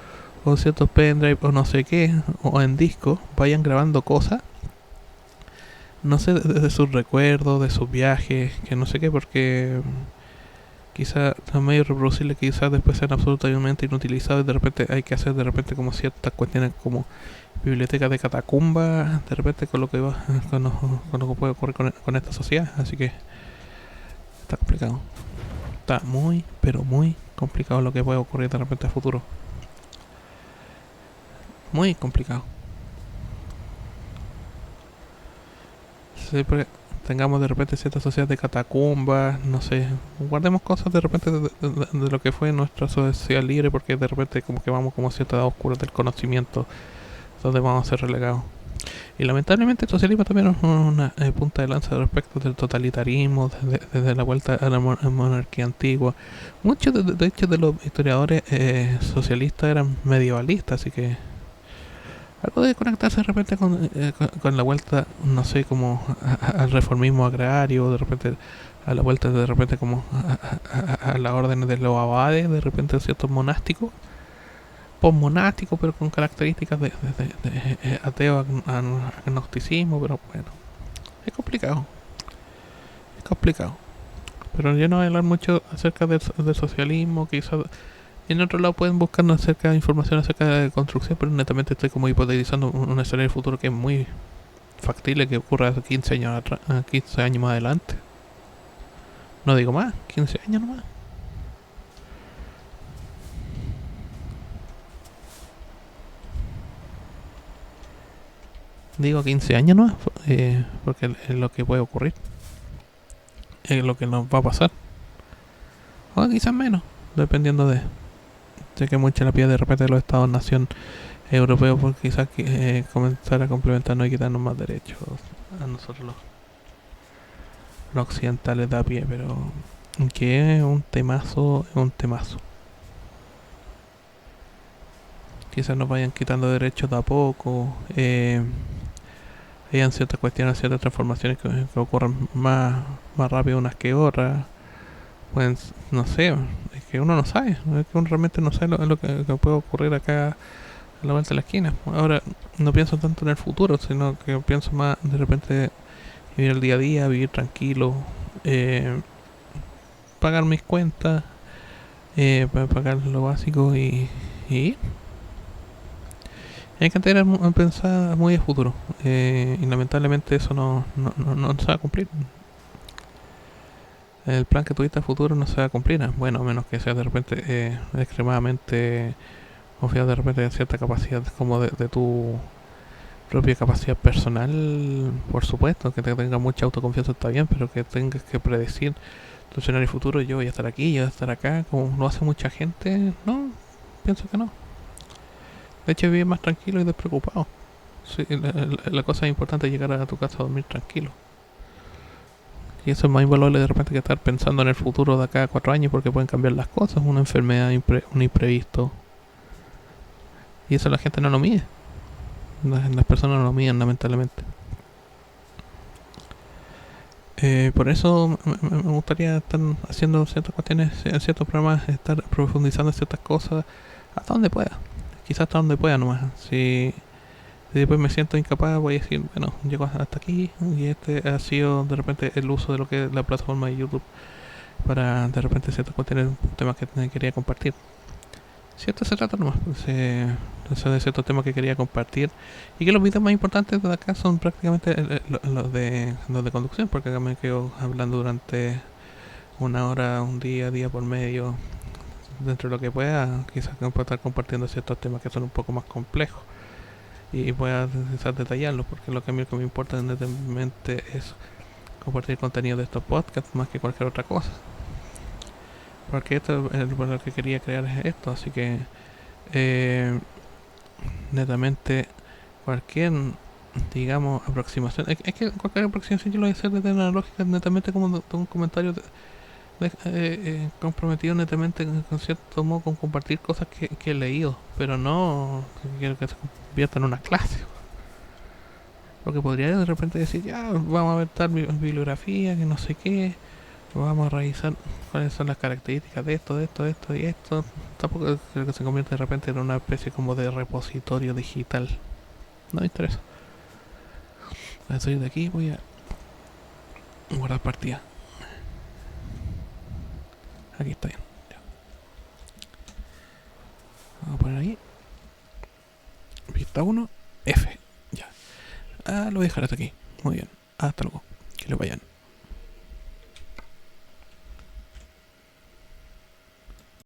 o ciertos pendrive o no sé qué, o en disco, vayan grabando cosas, no sé, de sus recuerdos, de sus viajes, que no sé qué, porque quizás son medio reproducibles, quizás después sean absolutamente inutilizados y de repente hay que hacer de repente como ciertas cuestiones como bibliotecas de catacumba, de repente con lo que va, con lo que puede ocurrir con esta sociedad. Así que está complicado. Está muy, pero muy complicado lo que puede ocurrir de repente a futuro. Muy complicado. Sí, porque tengamos de repente cierta sociedad de catacumbas, no sé, guardemos cosas de repente de lo que fue nuestra sociedad libre, porque de repente como que vamos como a cierta edad oscura del conocimiento, donde vamos a ser relegados. Y lamentablemente el socialismo también es una punta de lanza respecto del totalitarismo, desde la vuelta a la monarquía antigua. Muchos de hecho de los historiadores socialistas eran medievalistas, así que algo de conectarse de repente con la vuelta, no sé, como al reformismo agrario, de repente a la vuelta de repente como a las órdenes de los abades, de repente ciertos monásticos, postmonásticos, pero con características de ateo, agnosticismo, pero bueno, es complicado, es complicado. Pero yo no voy a hablar mucho acerca del socialismo, quizás en otro lado pueden buscar acerca de información acerca de la construcción, pero netamente estoy como hipotetizando un escenario futuro que es muy factible que ocurra hace 15 años atrás, 15 años más adelante. No digo más, 15 años nomás. Digo 15 años nomás, porque es lo que puede ocurrir, es lo que nos va a pasar. O quizás menos, dependiendo de... Sé que mucha la pide de repente de los estados-nación europeos por quizás comenzar a complementarnos y quitarnos más derechos a nosotros los occidentales de a pie, pero que es un temazo, es un temazo. Quizás nos vayan quitando derechos de a poco, hayan ciertas cuestiones, ciertas transformaciones que ocurran más rápido unas que otras. Pues no sé, es que uno no sabe, es que uno realmente no sabe lo que puede ocurrir acá a la vuelta de la esquina. Ahora no pienso tanto en el futuro, sino que pienso más de repente vivir el día a día, vivir tranquilo, eh, pagar mis cuentas, pagar lo básico y hay que tener pensar muy a futuro. Y lamentablemente eso no se va a cumplir. El plan que tuviste a futuro no se va a cumplir. Bueno, a menos que sea de repente extremadamente confiado de repente en cierta capacidad como de tu propia capacidad personal, por supuesto, que te tenga mucha autoconfianza está bien, pero que tengas que predecir tu escenario futuro, yo voy a estar aquí, yo voy a estar acá, como lo hace mucha gente, no, pienso que no. De hecho, vive más tranquilo y despreocupado. Sí, la cosa importante es llegar a tu casa a dormir tranquilo. Y eso es más invaluable de repente que estar pensando en el futuro de acá a 4 años porque pueden cambiar las cosas, una enfermedad, un imprevisto. Y eso la gente no lo mide. Las personas no lo miden, lamentablemente. Por eso me gustaría estar haciendo ciertas cuestiones en ciertos programas, estar profundizando en ciertas cosas hasta donde pueda. Quizás hasta donde pueda nomás. Si después me siento incapaz, voy a decir, bueno, llego hasta aquí y este ha sido de repente el uso de lo que es la plataforma de YouTube para de repente ciertas cuestiones, temas que quería compartir. Cierto se trata nomás, pues, de ciertos temas que quería compartir y que los videos más importantes de acá son prácticamente los de conducción, porque acá me quedo hablando durante una hora, un día por medio, dentro de lo que pueda, quizás pueda estar compartiendo ciertos temas que son un poco más complejos y pueda quizás detallarlos, porque lo que a mí me importa netamente es compartir contenido de estos podcasts más que cualquier otra cosa. Porque esto es lo que quería crear es esto, así que netamente cualquier digamos aproximación, es que cualquier aproximación yo lo voy a hacer desde una lógica netamente como de un comentario comprometido netamente con cierto modo con compartir cosas que he leído, pero no quiero que se convierta en una clase. Porque podría de repente decir, ya, vamos a ver tal bibliografía, que no sé qué, vamos a revisar cuáles son las características de esto y esto. Tampoco creo que se convierta de repente en una especie como de repositorio digital. No me interesa. Voy a salir de aquí, voy a guardar partida. Aquí está bien. Ya. Vamos a poner ahí. Pista 1, F. Ya. Lo voy a dejar hasta aquí. Muy bien. Hasta luego. Que lo vayan.